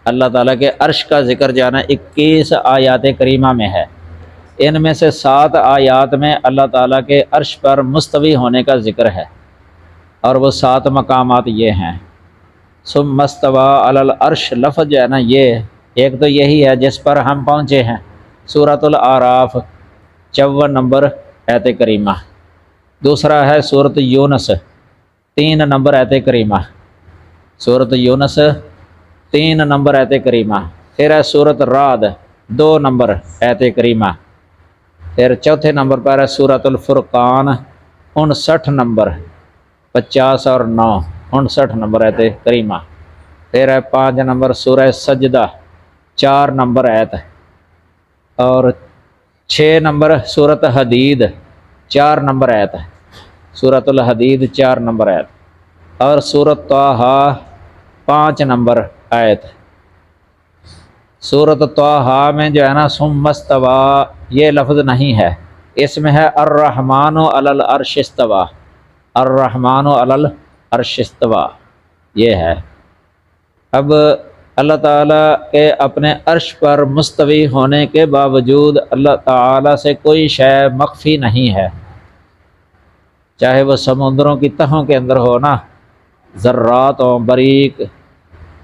اللہ تعالیٰ کے عرش کا ذکر جو ہے نا 21 آیات کریمہ میں ہے، ان میں سے 7 آیات میں اللہ تعالیٰ کے عرش پر مستوی ہونے کا ذکر ہے، اور وہ 7 مقامات یہ ہیں۔ ثم استوى علی العرش لفظ جو ہے نا، یہ ایک تو یہی ہے جس پر ہم پہنچے ہیں، سورۃ الاعراف 54 نمبر آیت کریمہ، دوسرا ہے سورۃ یونس 3 نمبر آیت کریمہ، سورۃ یونس 3 نمبر آیت کریمہ، پھر ہے سورۃ رعد 2 نمبر آیت کریمہ، پھر چوتھے نمبر پر ہے سورۃ الفرقان 59 نمبر، 50 اور 9 59 نمبر آیت کریمہ، پھر ہے 5 نمبر سورہ سجدہ 4 نمبر آیت، اور 6 نمبر سورۃ حدید 4 نمبر آیت، سورۃ الحدید 4 نمبر آیت، اور سورۃ طٰہٰ 5 نمبر آیت۔ سورۃ طٰہٰ میں جو ہے نا ثم استویٰ یہ لفظ نہیں ہے، اس میں ہے الرحمن علی العرش استویٰ، الرحمن علی العرش استویٰ، یہ ہے۔ اب اللہ تعالیٰ کے اپنے عرش پر مستوی ہونے کے باوجود اللہ تعالیٰ سے کوئی شے مخفی نہیں ہے، چاہے وہ سمندروں کی تہوں کے اندر ہو نا، ذرات ہوں باریک،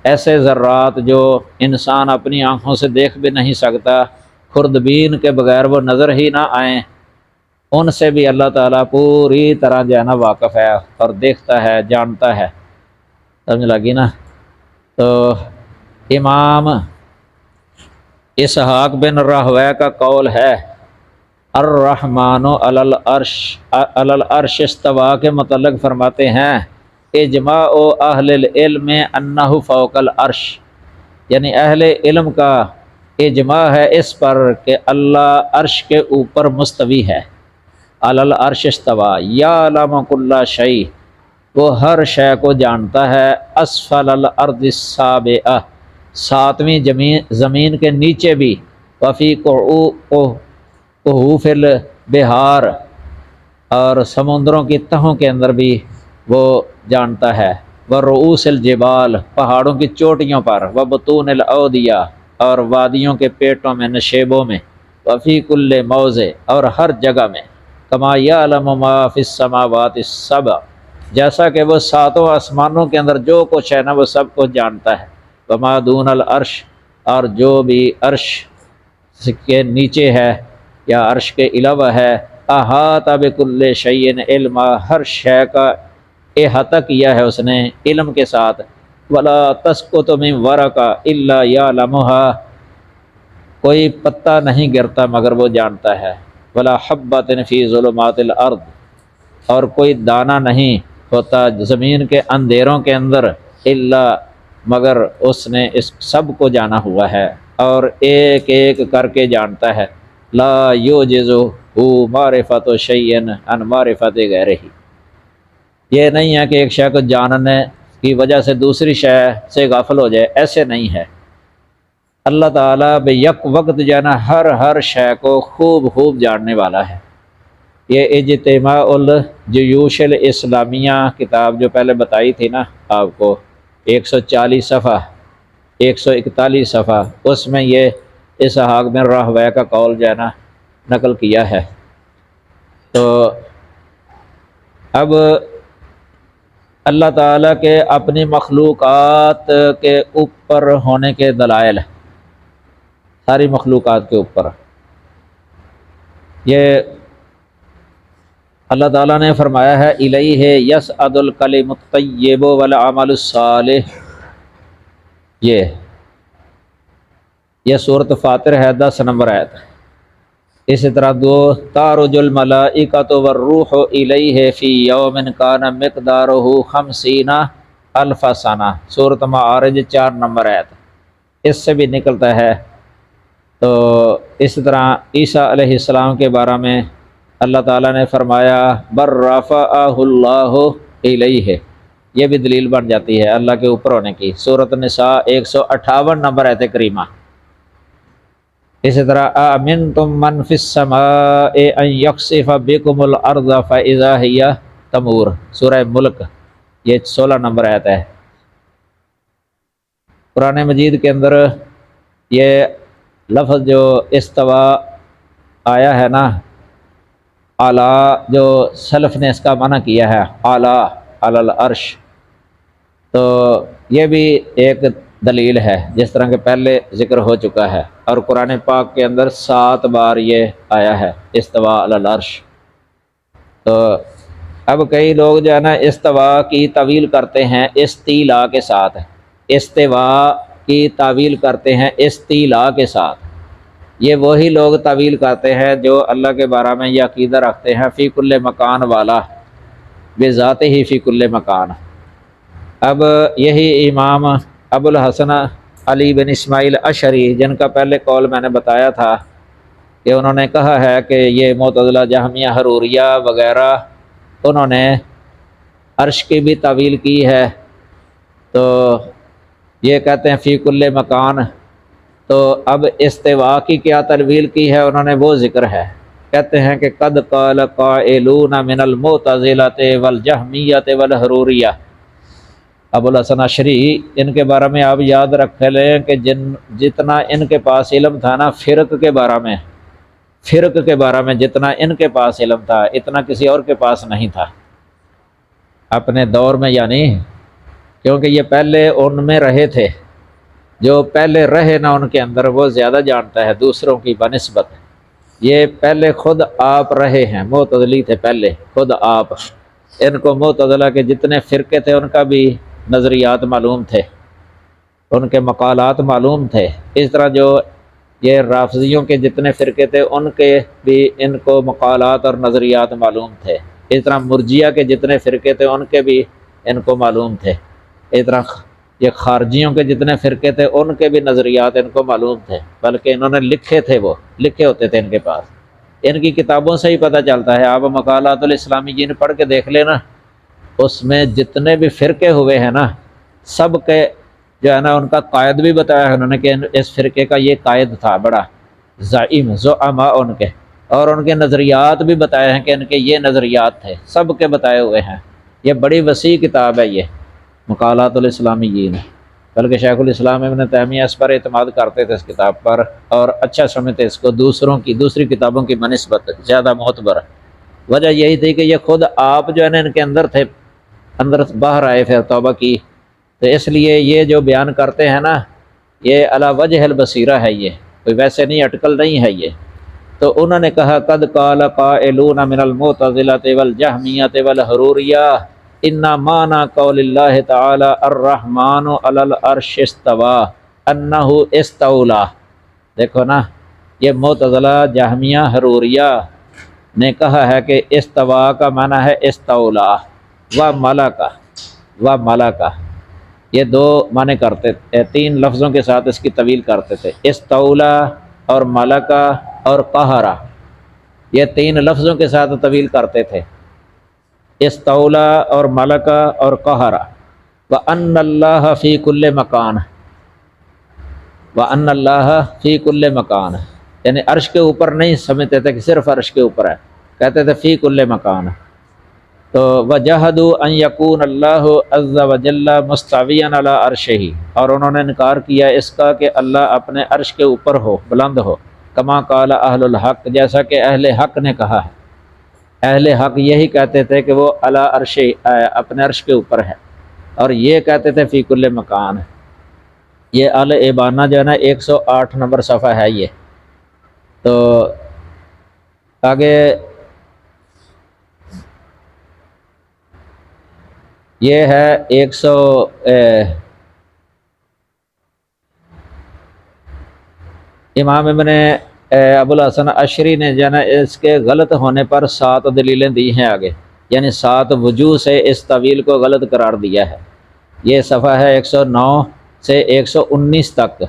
ایسے ذرات جو انسان اپنی آنکھوں سے دیکھ بھی نہیں سکتا، خوردبین کے بغیر وہ نظر ہی نہ آئیں، ان سے بھی اللہ تعالیٰ پوری طرح جو ہے نا واقف ہے اور دیکھتا ہے، جانتا ہے۔ سمجھ لگی نا؟ تو امام اسحاق بن راہویہ کا قول ہے الرحمن علی العرش استویٰ کے متعلق فرماتے ہیں اجماع اہل العلم انہ فوق العرش، یعنی اہل علم کا اجماع ہے اس پر کہ اللہ عرش کے اوپر مستوی ہے۔ علی العرش استویٰ یعلم کل شیء، وہ ہر شے کو جانتا ہے، اسفل الارض السابعہ، ساتویں زمین کے نیچے بھی، وفی کہوف البحار، اور سمندروں کی تہوں کے اندر بھی وہ جانتا ہے، ورؤوس الجبال، پہاڑوں کی چوٹیوں پر، وبطون الاودیہ، اور وادیوں کے پیٹوں میں، نشیبوں میں، وفی کل موضع، اور ہر جگہ میں، کما یعلم ما فی السماوات السبع، جیسا کہ وہ ساتوں آسمانوں کے اندر جو کچھ ہے نا وہ سب کچھ جانتا ہے، وما دون العرش، اور جو بھی عرش کے نیچے ہے یا عرش کے علاوہ ہے، احاط بکل شیء علما، ہر شے کا احاطہ کیا ہے اس نے علم کے ساتھ، ولا تسقط من ورقہ الا یعلمها، کوئی پتا نہیں گرتا مگر وہ جانتا ہے، ولا حبۃ فی ظلمات الارض، اور کوئی دانہ نہیں ہوتا زمین کے اندھیروں کے اندر الا مگر اس نے اس سب کو جانا ہوا ہے اور ایک ایک کر کے جانتا ہے۔ لا یعجزہ معرفۃ شیء عن معرفۃ غیرہ، یہ نہیں ہے کہ ایک شے کو جاننے کی وجہ سے دوسری شے سے غافل ہو جائے، ایسے نہیں ہے۔ اللہ تعالیٰ بے یک وقت جو ہے نا ہر شے کو خوب خوب جاننے والا ہے۔ یہ اجتماع الجیوش الاسلامیہ کتاب جو پہلے بتائی تھی نا آپ کو، 140 صفحہ 141 صفحہ، اس میں یہ اسحاق بن راہویہ کا قول جو ہے نا نقل کیا ہے۔ تو اب اللہ تعالیٰ کے اپنی مخلوقات کے اوپر ہونے کے دلائل، ساری مخلوقات کے اوپر، یہ اللہ تعالیٰ نے فرمایا ہے الیہ یصعد الکلم الطیب والعمل الصالح، یہ سورۃ فاطر ہے، 10 نمبر آیت۔ اسی طرح تعرج الملائکۃ والروح الیہ فی یوم کان مقدارہ 50,000 سنہ، سورۃ معارج 4 نمبر آیت، اس سے بھی نکلتا ہے۔ تو اس طرح عیسیٰ علیہ السلام کے بارے میں اللہ تعالیٰ نے فرمایا بر رفعہ اللہ الیہ، یہ بھی دلیل بن جاتی ہے اللہ کے اوپر ہونے کی، سورۃ النساء 158 نمبر آیت کریمہ۔ اسی طرح آمنتم من فی السماء ان یخسف بکم الارض فاذا ہی تمور، سورہ ملک، یہ 16 نمبر آیت ہے۔ قرآن مجید کے اندر یہ لفظ جو استوا آیا ہے نا، اعلیٰ، جو سلف نے اس کا معنی کیا ہے اعلیٰ علی العرش، تو یہ بھی ایک دلیل ہے جس طرح کہ پہلے ذکر ہو چکا ہے، اور قرآن پاک کے اندر 7 بار یہ آیا ہے استوا علی العرش۔ تو اب کئی لوگ جو ہے نا استوا کی تعویل کرتے ہیں استیلا کے ساتھ، استوا کی تعویل کرتے ہیں استیلا کے ساتھ، یہ وہی لوگ تعویل کرتے ہیں جو اللہ کے بارے میں یہ عقیدہ رکھتے ہیں فی کل مکان والا، بذاتہ ہی فی کل مکان۔ اب یہی امام ابو الحسن علی بن اسماعیل اشعری، جن کا پہلے قول میں نے بتایا تھا کہ انہوں نے کہا ہے کہ یہ معتزلہ جہمیہ حروریہ وغیرہ انہوں نے عرش کی بھی تعویل کی ہے، تو یہ کہتے ہیں فی کل مکان۔ تو اب استوا کی کیا تلویل کی ہے انہوں نے، وہ ذکر ہے، کہتے ہیں کہ قد قال قائلون من المعتزلۃ والجہمیۃ والحروریہ، ابو الحسن اشعری، ان کے بارے میں آپ یاد رکھ لیں کہ جتنا ان کے پاس علم تھا نا فرق کے بارے میں جتنا ان کے پاس علم تھا اتنا کسی اور کے پاس نہیں تھا۔ اپنے دور میں، یعنی کیونکہ یہ پہلے ان میں رہے تھے، جو پہلے رہے نا ان کے اندر وہ زیادہ جانتا ہے دوسروں کی بنسبت۔ یہ پہلے خود آپ رہے ہیں، معتزلی تھے پہلے خود آپ، ان کو معتزلہ کے جتنے فرقے تھے ان کا بھی نظریات معلوم تھے، ان کے مقالات معلوم تھے۔ اس طرح جو یہ رافضیوں کے جتنے فرقے تھے ان کے بھی ان کو مقالات اور نظریات معلوم تھے۔ اس طرح مرجیہ کے جتنے فرقے تھے ان کے بھی ان کو معلوم تھے۔ اس طرح یہ خارجیوں کے جتنے فرقے تھے ان کے بھی نظریات ان کو معلوم تھے، بلکہ انہوں نے لکھے تھے، وہ لکھے ہوتے تھے ان کے پاس، ان کی کتابوں سے ہی پتہ چلتا ہے۔ آپ مقالات الاسلامیین پڑھ کے دیکھ لینا، اس میں جتنے بھی فرقے ہوئے ہیں نا، سب کے جو ہے نا ان کا قائد بھی بتایا ہے انہوں نے کہ اس فرقے کا یہ قائد تھا بڑا زعیم زعماء ان کے، اور ان کے نظریات بھی بتائے ہیں کہ ان کے یہ نظریات تھے، سب کے بتائے ہوئے ہیں۔ یہ بڑی وسیع کتاب ہے یہ مقالات الاسلامیین، بلکہ شیخ الاسلام ابن تیمیہ اس پر اعتماد کرتے تھے اس کتاب پر، اور اچھا سمجھتے اس کو دوسری کتابوں کی بنسبت زیادہ معتبر۔ وجہ یہی تھی کہ یہ خود آپ جو ہے نا ان کے اندر تھے، اندر باہر آئے پھر توبہ کی، تو اس لیے یہ جو بیان کرتے ہیں نا یہ علی وجہ البصیرہ ہے، یہ کوئی ویسے نہیں اٹکل نہیں ہے یہ۔ تو انہوں نے کہا قد قال قائلون من المعتزلۃ والجہمیۃ والحروریہ ان معنی قول اللہ تعالی الرحمن علی العرش استوى انہ استولی۔ دیکھو نا، یہ معتزلہ جہمیہ حروریہ نے کہا ہے کہ استوا کا معنی ہے استولا و ملکا، یہ دو معنی کرتے تھے، تین لفظوں کے ساتھ اس کی طویل کرتے تھے، استولا اور ملکا اور قہرا، یہ تین لفظوں کے ساتھ طویل کرتے تھے، استولا اور ملکا اور قہرا۔ وَأَنَّ اللَّهَ فِي كُلِّ مَكَانٍ، وَأَنَّ اللَّهَ فِي كُلِّ مَكَانٍ، یعنی عرش کے اوپر نہیں سمجھتے تھے کہ صرف عرش کے اوپر ہے، کہتے تھے فی کل مکان۔ تو وَجَحَدُوا أَن يَكُونَ اللَّهُ عَزَّ وَجَلَّ مُسْتَوِيًّا عَلَىٰ عَرْشِهِ، اور انہوں نے انکار کیا اس کا کہ اللہ اپنے عرش کے اوپر ہو، بلند ہو، کما قال اہل الحق، جیسا کہ اہل حق نے کہا ہے۔ اہل حق یہی کہتے تھے کہ وہ علی عرش، اپنے عرش کے اوپر ہے، اور یہ کہتے تھے فی کل مکان۔ یہ الابانہ جو ہے نا 108 نمبر صفحہ ہے یہ۔ تو آگے یہ ہے 100 امام ابن ابو الحسن عشری نے جو ہے نا اس کے غلط ہونے پر 7 دلیلیں دی ہیں آگے، یعنی 7 وجوہ سے اس طویل کو غلط قرار دیا ہے۔ یہ صفحہ ہے 109 سے 119 تک،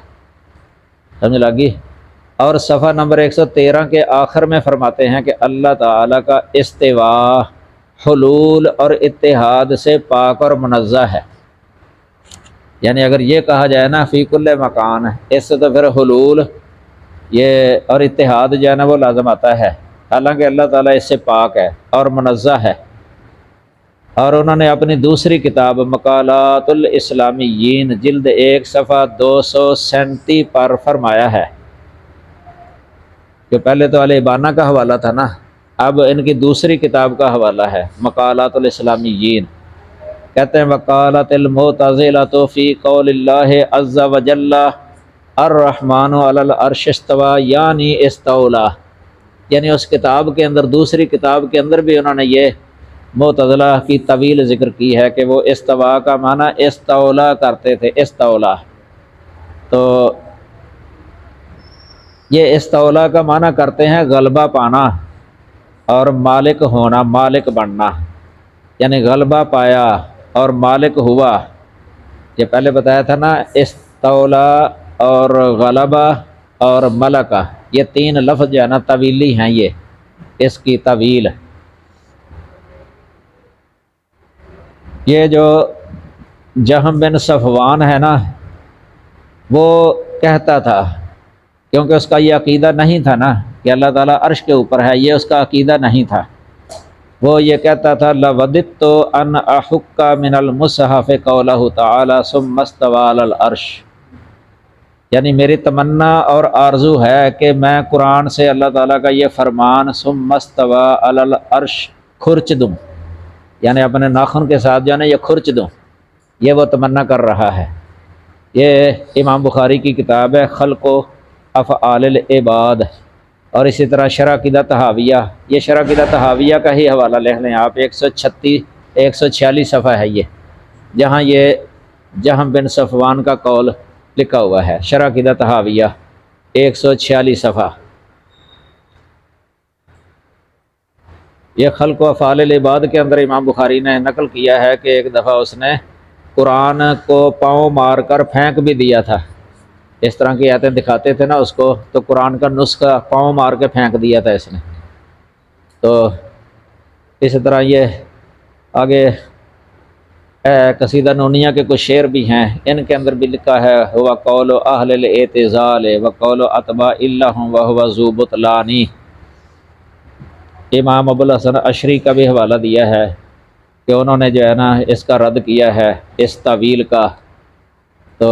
سمجھ لگی؟ اور صفحہ نمبر 113 کے آخر میں فرماتے ہیں کہ اللہ تعالیٰ کا استواء حلول اور اتحاد سے پاک اور منزہ ہے۔ یعنی اگر یہ کہا جائے نا فی کل مکان، اس سے تو پھر حلول یہ اور اتحاد جو ہے نا وہ لازم آتا ہے، حالانکہ اللہ تعالیٰ اس سے پاک ہے اور منزہ ہے۔ اور انہوں نے اپنی دوسری کتاب مقالات الاسلامیین جلد 1 صفحہ 237 پر فرمایا ہے کہ پہلے تو الابانہ کا حوالہ تھا نا، اب ان کی دوسری کتاب کا حوالہ ہے مقالات الاسلامیین۔ کہتے ہیں وقالت المعتزلۃ فی قول اللہ عز وجل الرحمن علی العرش استوى یعنی استولا، یعنی اس کتاب کے اندر، دوسری کتاب کے اندر بھی انہوں نے یہ معتزلہ کی طویل ذکر کی ہے کہ وہ استوا کا معنی استولا کرتے تھے، استولا۔ تو یہ استولا کا معنی کرتے ہیں غلبہ پانا اور مالک ہونا، مالک بننا، یعنی غلبہ پایا اور مالک ہوا۔ یہ پہلے بتایا تھا نا، استولا اور غلبہ اور ملکہ، یہ 3 لفظ جو ہے نا طویلی ہیں، یہ اس کی طویل۔ یہ جو جہم بن صفوان ہے نا، وہ کہتا تھا، کیونکہ اس کا یہ عقیدہ نہیں تھا نا کہ اللہ تعالیٰ عرش کے اوپر ہے، یہ اس کا عقیدہ نہیں تھا، وہ یہ کہتا تھا لَوَدِدتُّ أَنْ أَحُكَّ مِنَ الْمُصْحَفِ قَوْلَهُ تَعَالَى ثُمَّ اسْتَوَىٰ عَلَى الْعَرْشِ، یعنی میری تمنا اور آرزو ہے کہ میں قرآن سے اللہ تعالیٰ کا یہ فرمان ثُمَّ اسْتَوَىٰ عَلَى الْعَرْشِ کھرچ دوں، یعنی اپنے ناخن کے ساتھ جو ہے نا یہ کھرچ دوں، یہ وہ تمنا کر رہا ہے۔ یہ امام بخاری کی کتاب ہے خلق و افعال العباد۔ اور اسی طرح شرح عقیدہ طحاویہ، یہ شرح عقیدہ طحاویہ کا ہی حوالہ لکھ لیں آپ، 146 صفحہ ہے یہ، جہاں یہ جہم بن صفوان کا قول لکھا ہوا ہے، شرح عقیدہ طحاویہ 146 صفحہ۔ یہ خلق و افعال العباد کے اندر امام بخاری نے نقل کیا ہے کہ ایک دفعہ اس نے قرآن کو پاؤں مار کر پھینک بھی دیا تھا، اس طرح کی آیتیں دکھاتے تھے نا اس کو، تو قرآن کا نسخہ پاؤں مار کے پھینک دیا تھا اس نے۔ تو اسی طرح یہ آگے قصیدہ نونیہ کے کچھ شعر بھی ہیں، ان کے اندر بھی لکھا ہے ہوا قول اہل الاعتزال و قول اتباع اللہ وہو ذو بطلانی۔ امام ابو الحسن عشری کا بھی حوالہ دیا ہے کہ انہوں نے جو ہے نا اس کا رد کیا ہے، اس تعویل کا۔ تو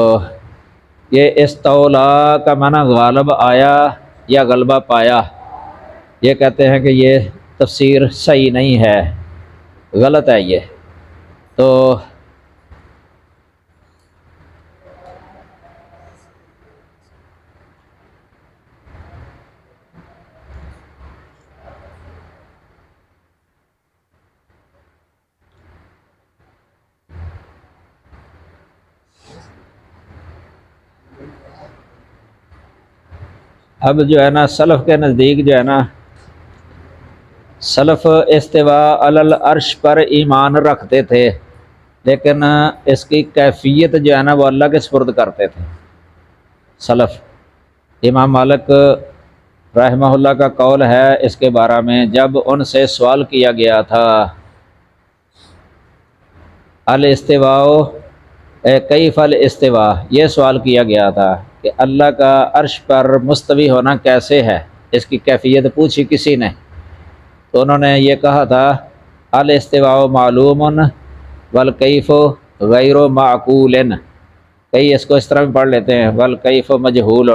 یہ استولا کا معنی غالب آیا یا غلبہ پایا، یہ کہتے ہیں کہ یہ تفسیر صحیح نہیں ہے، غلط ہے یہ۔ تو اب جو ہے نا سلف کے نزدیک جو ہے نا، سلف استواء علی العرش پر ایمان رکھتے تھے، لیکن اس کی کیفیت جو ہے نا وہ اللہ کے سپرد کرتے تھے سلف۔ امام مالک رحمہ اللہ کا قول ہے اس کے بارے میں، جب ان سے سوال کیا گیا تھا الاستواء کیف الاستواء، یہ سوال کیا گیا تھا کہ اللہ کا عرش پر مستوی ہونا کیسے ہے، اس کی کیفیت پوچھی کسی نے، تو انہوں نے یہ کہا تھا الاستواء معلوم والکیف غیر معقول، کئی اس کو اس طرح بھی پڑھ لیتے ہیں والکیف مجہول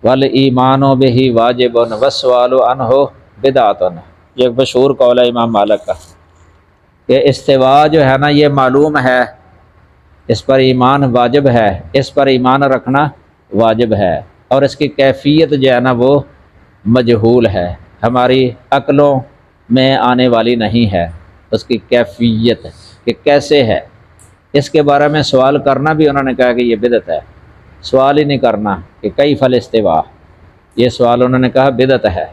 والایمان بہ واجب والسؤال عنہ بدعۃ۔ یہ ایک مشہور قول ہے امام مالک کا کہ استواء جو ہے نا یہ معلوم ہے، اس پر ایمان واجب ہے، اس پر ایمان رکھنا واجب ہے، اور اس کی کیفیت جو ہے نا وہ مجہول ہے، ہماری عقلوں میں آنے والی نہیں ہے اس کی کیفیت کہ کیسے ہے۔ اس کے بارے میں سوال کرنا بھی انہوں نے کہا کہ یہ بدعت ہے، سوال ہی نہیں کرنا کہ کیف الاستواء، یہ سوال انہوں نے کہا بدعت ہے۔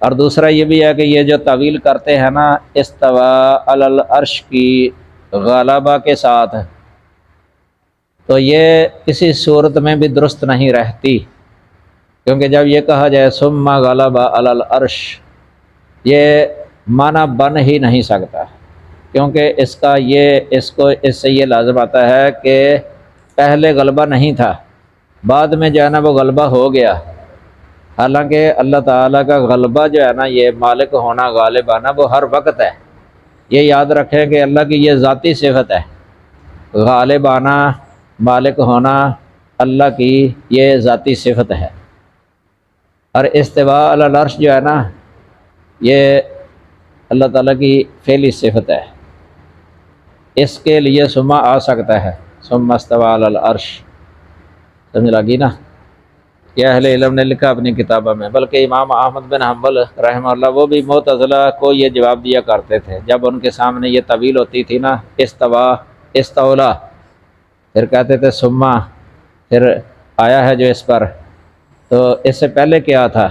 اور دوسرا یہ بھی ہے کہ یہ جو تعویل کرتے ہیں نا استواء علی العرش کی غلبہ کے ساتھ، تو یہ کسی صورت میں بھی درست نہیں رہتی، کیونکہ جب یہ کہا جائے ثم غلب علی العرش، یہ معنی بن ہی نہیں سکتا، کیونکہ اس سے یہ لازم آتا ہے کہ پہلے غلبہ نہیں تھا، بعد میں جو ہے نا وہ غلبہ ہو گیا، حالانکہ اللہ تعالیٰ کا غلبہ جو ہے نا یہ مالک ہونا غالب آنا وہ ہر وقت ہے۔ یہ یاد رکھیں کہ اللہ کی یہ ذاتی صفت ہے، غالب آنا مالک ہونا اللہ کی یہ ذاتی صفت ہے۔ اور استواء علی العرش جو ہے نا یہ اللہ تعالیٰ کی فعلی صفت ہے، اس کے لیے ثم آ سکتا ہے، ثم استوى علی العرش، سمجھ لگی نا؟ یہ اہل علم نے لکھا اپنی کتابوں میں، بلکہ امام احمد بن حنبل رحمہ اللہ وہ بھی معتزلہ کو یہ جواب دیا کرتے تھے جب ان کے سامنے یہ طویل ہوتی تھی نا استولا، پھر کہتے تھے ثم، پھر آیا ہے جو اس پر، تو اس سے پہلے کیا تھا؟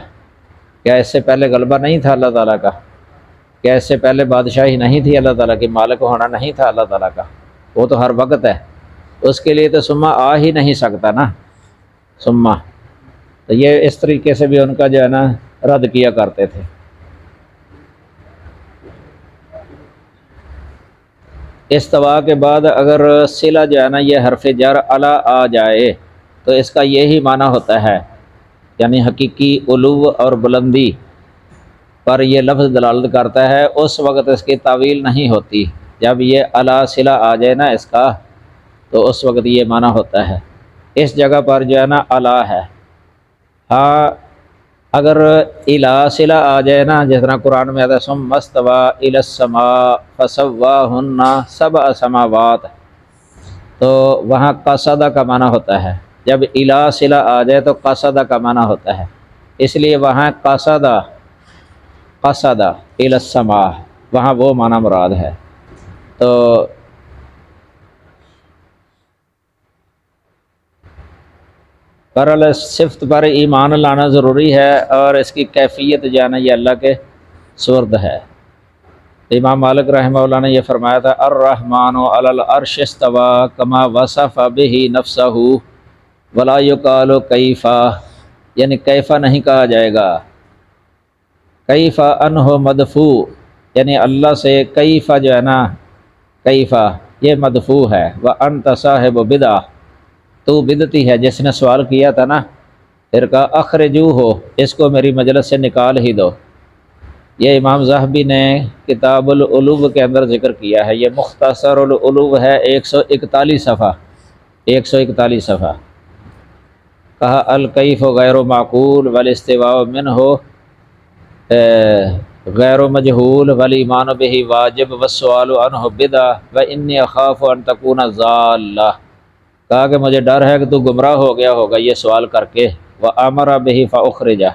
کیا اس سے پہلے غلبہ نہیں تھا اللہ تعالیٰ کا؟ کیا اس سے پہلے بادشاہی نہیں تھی اللہ تعالیٰ کی؟ مالک ہونا نہیں تھا اللہ تعالیٰ کا؟ وہ تو ہر وقت ہے، اس کے لیے تو ثم آ ہی نہیں سکتا نا ثم۔ تو یہ اس طریقے سے بھی ان کا جو ہے نا رد کیا کرتے تھے۔ استوا کے بعد اگر صلہ جو ہے نا یہ حرف جر علی آ جائے تو اس کا یہی معنی ہوتا ہے، یعنی حقیقی علو اور بلندی پر یہ لفظ دلالت کرتا ہے، اس وقت اس کی تعویل نہیں ہوتی، جب یہ علی صلہ آ جائے نا اس کا تو اس وقت یہ معنی ہوتا ہے۔ اس جگہ پر جو ہے نا علی ہے، ہاں اگر الا صلہ آ جائے نا، جس طرح قرآن میں آتا ہے ثم استوى الی السماء فسواہن سبع سماوات، تو وہاں قصد کا معنی ہوتا ہے۔ جب الا صلہ آ جائے تو قصد کا معنی ہوتا ہے، اس لیے وہاں قصد الی السماء، وہاں وہ معنی مراد ہے۔ تو بہرحال صفت پر ایمان لانا ضروری ہے، اور اس کی کیفیت جانا یہ اللہ کے سپرد ہے۔ امام مالک رحمہ اللہ نے یہ فرمایا تھا الرحمن علی العرش استوى کما وصف بہ نفسہ ولا یقال کیفا، یعنی کیفا نہیں کہا جائے گا، کیفا انہ مدفوع، یعنی اللہ سے کیفا جو ہے نا، کیفا یہ مدفوع ہے۔ وانت صاحب بدعہ، تو بدعتی ہے۔ جس نے سوال کیا تھا نا، پھر کہا اخرجوہ، اس کو میری مجلس سے نکال ہی دو۔ یہ امام ذہبی نے کتاب العلوم کے اندر ذکر کیا ہے، یہ مختصر العلوم ہے، 141 صفحہ، 141 صفحہ۔ کہا الکیف غیر معقول والاستواء منہ غیر مجہول والایمان بہ واجب والسؤال عنہ بدعہ وانی اخاف ان تکون ضالہ، کہا کہ مجھے ڈر ہے کہ تو گمراہ ہو گیا ہوگا یہ سوال کر کے۔ وامر بہ فاخرجہ،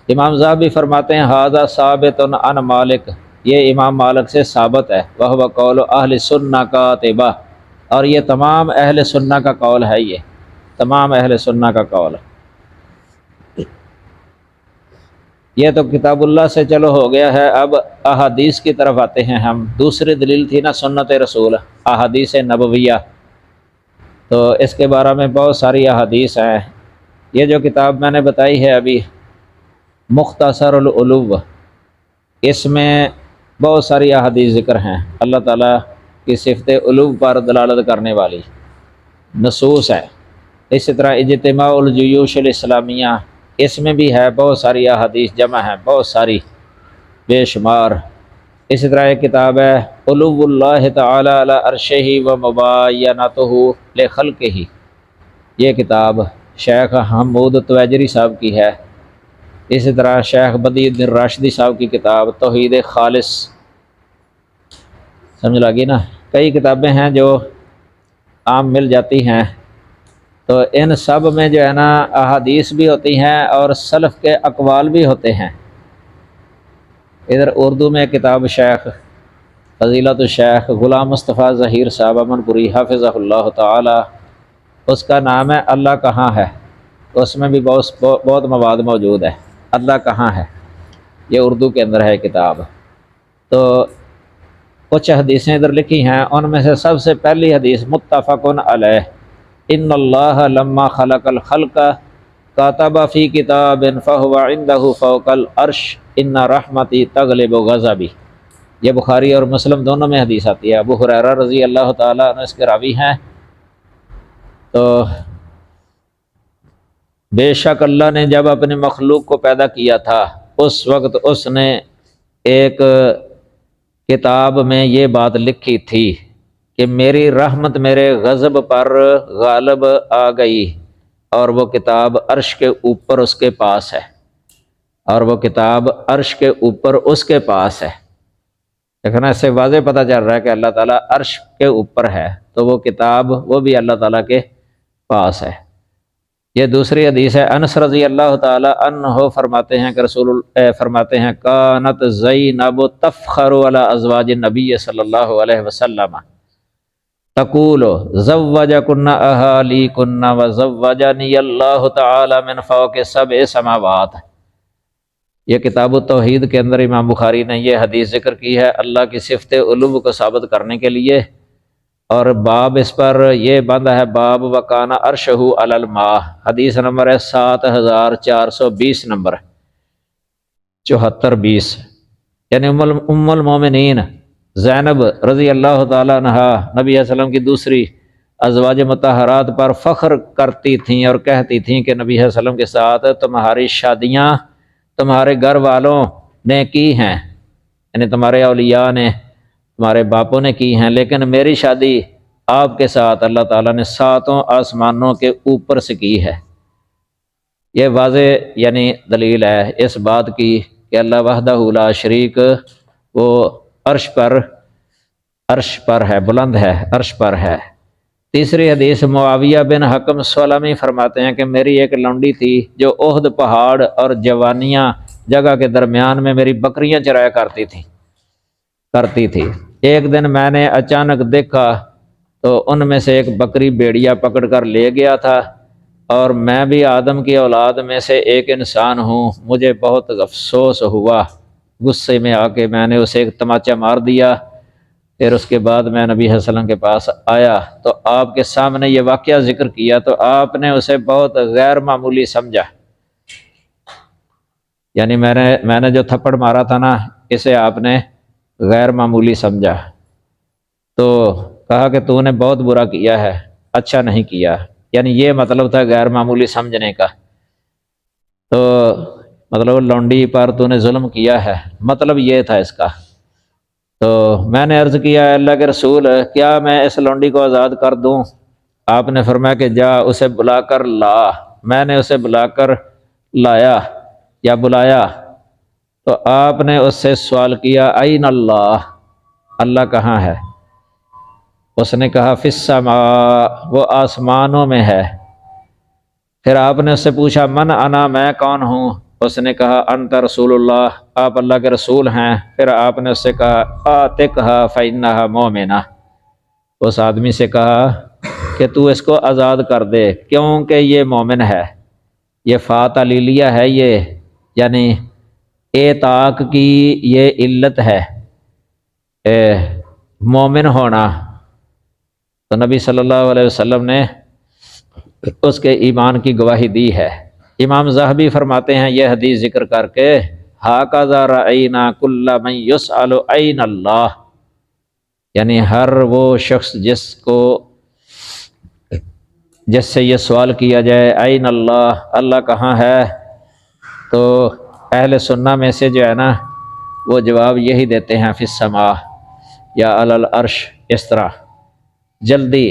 امام ذہبی فرماتے ہیں ھذا ثابت عن مالک، یہ امام مالک سے ثابت ہے، وہو قول اہل سنہ قاطبہ، اور یہ تمام اہل سنہ کا قول ہے، یہ تمام اہل سنہ کا قول۔ یہ تو کتاب اللہ سے چلو ہو گیا ہے، اب احادیث کی طرف آتے ہیں ہم۔ دوسری دلیل تھی نا سنت رسول، احادیث نبویہ، تو اس کے بارے میں بہت ساری احادیث ہیں۔ یہ جو کتاب میں نے بتائی ہے ابھی مختصر العلوم، اس میں بہت ساری احادیث ذکر ہیں، اللہ تعالیٰ کی صفت علو پر دلالت کرنے والی نصوص ہے۔ اسی طرح اجتماع الجیوش الاسلامیہ، اس میں بھی ہے بہت ساری احادیث جمع ہیں، بہت ساری بے شمار۔ اسی طرح ایک کتاب ہے علو اللہ تعالی علی عرشہ و مباینتہ لخلقہ، یہ کتاب شیخ حمود تویجری صاحب کی ہے۔ اسی طرح شیخ بدیع الدین راشدی صاحب کی کتاب توحید خالص، سمجھ لگی نا۔ کئی کتابیں ہیں جو عام مل جاتی ہیں، تو ان سب میں جو ہے نا احادیث بھی ہوتی ہیں اور سلف کے اقوال بھی ہوتے ہیں۔ ادھر اردو میں کتاب شیخ فضیلت الشیخ غلام مصطفیٰ ظہیر صاحب امن پوری حافظہ اللہ تعالی، اس کا نام ہے اللہ کہاں ہے، اس میں بھی بہت مواد موجود ہے، اللہ کہاں ہے، یہ اردو کے اندر ہے کتاب۔ تو کچھ حدیثیں ادھر لکھی ہیں، ان میں سے سب سے پہلی حدیث متفق علیہ، ان اللہ لما خلق الخلق کاتب فی کتاب فہو عندہ فوق العرش ان رحمتی تغلب غضبی، یہ بخاری اور مسلم دونوں میں حدیث آتی ہے۔ ابو ہریرہ رضی اللہ تعالیٰ عنہ اس کے راوی ہیں۔ تو بے شک اللہ نے جب اپنی مخلوق کو پیدا کیا تھا، اس وقت اس نے ایک کتاب میں یہ بات لکھی تھی کہ میری رحمت میرے غضب پر غالب آ گئی، اور وہ کتاب عرش کے اوپر اس کے پاس ہے، اور وہ کتاب عرش کے اوپر اس کے پاس ہے۔ لیکن اس سے واضح پتہ چل رہا ہے کہ اللہ تعالیٰ عرش کے اوپر ہے، تو وہ کتاب وہ بھی اللہ تعالیٰ کے پاس ہے۔ یہ دوسری حدیث ہے، انس رضی اللہ تعالی عنہ فرماتے ہیں کہ فرماتے ہیں کانت زینب تفخر علی ازواج النبی صلی اللہ علیہ وسلم تقول زوجکن اہالیکن وزوجنی اللہ تعالی من فوق 7 سماوات۔ یہ کتاب التوحید کے اندر امام بخاری نے یہ حدیث ذکر کی ہے اللہ کی صفت علو کو ثابت کرنے کے لیے، اور باب اس پر یہ بند ہے باب وکان عرشہ علی الماء، حدیث نمبر ہے 7420 نمبر 7420، یعنی ام المومنین زینب رضی اللہ تعالیٰ عنہ نبی صلی اللہ علیہ وسلم کی دوسری ازواج مطہرات پر فخر کرتی تھیں اور کہتی تھیں کہ نبی صلی اللہ علیہ وسلم کے ساتھ تمہاری شادیاں تمہارے گھر والوں نے کی ہیں، یعنی تمہارے اولیاء نے تمہارے باپوں نے کی ہیں، لیکن میری شادی آپ کے ساتھ اللہ تعالیٰ نے 7 آسمانوں کے اوپر سے کی ہے۔ یہ واضح یعنی دلیل ہے اس بات کی کہ اللہ وحدہ لا شریک وہ عرش پر ہے، بلند ہے، عرش پر ہے۔ تیسری حدیث معاویہ بن حکم سلمی فرماتے ہیں کہ میری ایک لونڈی تھی جو احد پہاڑ اور جوانیاں جگہ کے درمیان میں میری بکریاں چرایا کرتی تھی۔ ایک دن میں نے اچانک دیکھا تو ان میں سے ایک بکری بھیڑیا پکڑ کر لے گیا تھا، اور میں بھی آدم کی اولاد میں سے ایک انسان ہوں۔ مجھے بہت افسوس ہوا، غصے میں آ کے میں نے اسے ایک تماچا مار دیا۔ پھر اس کے بعد میں نبی صلی اللہ علیہ وسلم کے پاس آیا تو آپ کے سامنے یہ واقعہ ذکر کیا تو آپ نے اسے بہت غیر معمولی سمجھا، یعنی میں نے جو تھپڑ مارا تھا نا، اسے آپ نے غیر معمولی سمجھا، تو کہا کہ تو نے بہت برا کیا ہے، اچھا نہیں کیا، یعنی یہ مطلب تھا غیر معمولی سمجھنے کا۔ تو مطلب لونڈی پر تو نے ظلم کیا ہے، مطلب یہ تھا اس کا۔ تو میں نے عرض کیا اللہ کے رسول کیا میں اس لونڈی کو آزاد کر دوں؟ آپ نے فرمایا کہ جا اسے بلا کر لا۔ میں نے اسے بلا کر لایا یا بلایا تو آپ نے اس سے سوال کیا این اللہ، اللہ کہاں ہے؟ اس نے کہا فی السماء، وہ آسمانوں میں ہے۔ پھر آپ نے اس سے پوچھا من انا، میں کون ہوں؟ اس نے کہا انت رسول اللہ، آپ اللہ کے رسول ہیں۔ پھر آپ نے اس سے کہا آتقھا فإنھا مؤمنہ، اس آدمی سے کہا کہ تو اس کو آزاد کر دے کیونکہ یہ مومن ہے۔ یہ فا تعلیلیہ ہے، یہ یعنی اعتاق کی یہ علت ہے مومن ہونا۔ تو نبی صلی اللہ علیہ وسلم نے اس کے ایمان کی گواہی دی ہے۔ امام ذہبی فرماتے ہیں یہ حدیث ذکر کر کے ھکذا رأینا کل من یسأل این اللہ، یعنی ہر وہ شخص جس سے یہ سوال کیا جائے این اللہ، اللہ کہاں ہے، تو اہل سنہ میں سے جو ہے نا وہ جواب یہی دیتے ہیں فی السماء یا علی العرش، اس طرح جلدی۔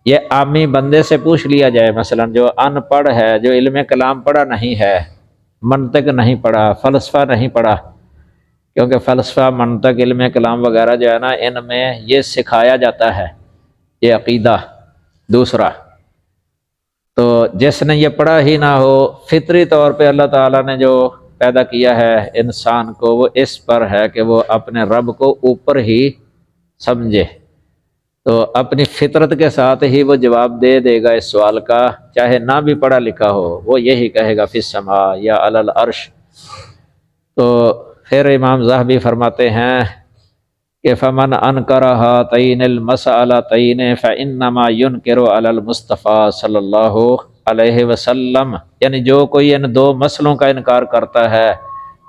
یہ عامی بندے سے پوچھ لیا جائے، مثلا جو ان پڑھ ہے، جو علم کلام پڑھا نہیں ہے، منطق نہیں پڑھا، فلسفہ نہیں پڑھا، کیونکہ فلسفہ، منطق، علم کلام وغیرہ جو ہے نا ان میں یہ سکھایا جاتا ہے، یہ عقیدہ دوسرا۔ تو جس نے یہ پڑھا ہی نہ ہو، فطری طور پہ اللہ تعالیٰ نے جو پیدا کیا ہے انسان کو، وہ اس پر ہے کہ وہ اپنے رب کو اوپر ہی سمجھے، تو اپنی فطرت کے ساتھ ہی وہ جواب دے دے گا اس سوال کا، چاہے نہ بھی پڑھا لکھا ہو، وہ یہی کہے گا فی السماء یا علی العرش۔ تو پھر امام ذہبی فرماتے ہیں کہ فمن انکر ہاتین المسألتین فانما ینکر علی المصطفیٰ صلی اللہ علیہ وسلم، یعنی جو کوئی ان دو مسئلوں کا انکار کرتا ہے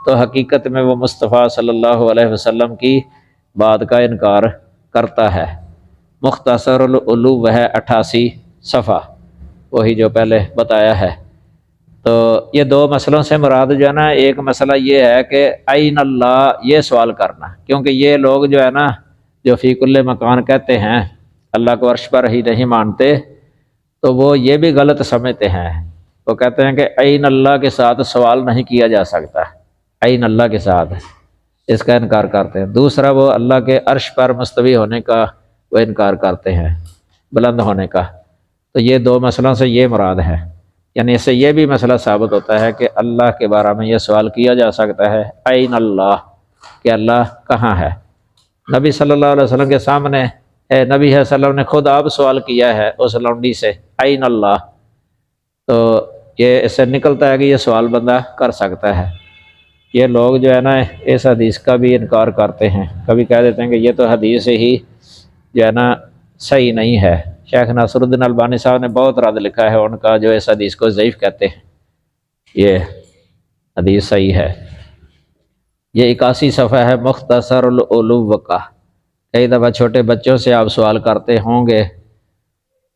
تو حقیقت میں وہ مصطفیٰ صلی اللہ علیہ وسلم کی بات کا انکار کرتا ہے۔ مختصر العلو ہے 88 صفحہ، وہی جو پہلے بتایا ہے۔ تو یہ دو مسئلوں سے مراد جو ہے نا، ایک مسئلہ یہ ہے کہ این اللہ، یہ سوال کرنا، کیونکہ یہ لوگ جو ہے نا جو فی کل مکان کہتے ہیں، اللہ کو عرش پر ہی نہیں مانتے، تو وہ یہ بھی غلط سمجھتے ہیں۔ وہ کہتے ہیں کہ این اللہ کے ساتھ سوال نہیں کیا جا سکتا، این اللہ کے ساتھ، اس کا انکار کرتے ہیں۔ دوسرا وہ اللہ کے عرش پر مستوی ہونے کا وہ انکار کرتے ہیں، بلند ہونے کا۔ تو یہ دو مسئلوں سے یہ مراد ہے، یعنی اس سے یہ بھی مسئلہ ثابت ہوتا ہے کہ اللہ کے بارے میں یہ سوال کیا جا سکتا ہے این اللہ، کہ اللہ کہاں ہے۔ نبی صلی اللہ علیہ وسلم کے سامنے نبی صلی اللہ علیہ وسلم نے خود آپ سوال کیا ہے اس لونڈی سے این اللہ، تو یہ اس سے نکلتا ہے کہ یہ سوال بندہ کر سکتا ہے۔ یہ لوگ جو ہے نا اس حدیث کا بھی انکار کرتے ہیں، کبھی کہہ دیتے ہیں کہ یہ تو حدیث ہی جو ہے نا صحیح نہیں ہے۔ شیخ ناصر الدین البانی صاحب نے بہت رد لکھا ہے ان کا، جو اس حدیث کو ضعیف کہتے ہیں، یہ حدیث صحیح ہے۔ یہ 81 صفحہ ہے مختصر العلو کا۔ کئی دفعہ چھوٹے بچوں سے آپ سوال کرتے ہوں گے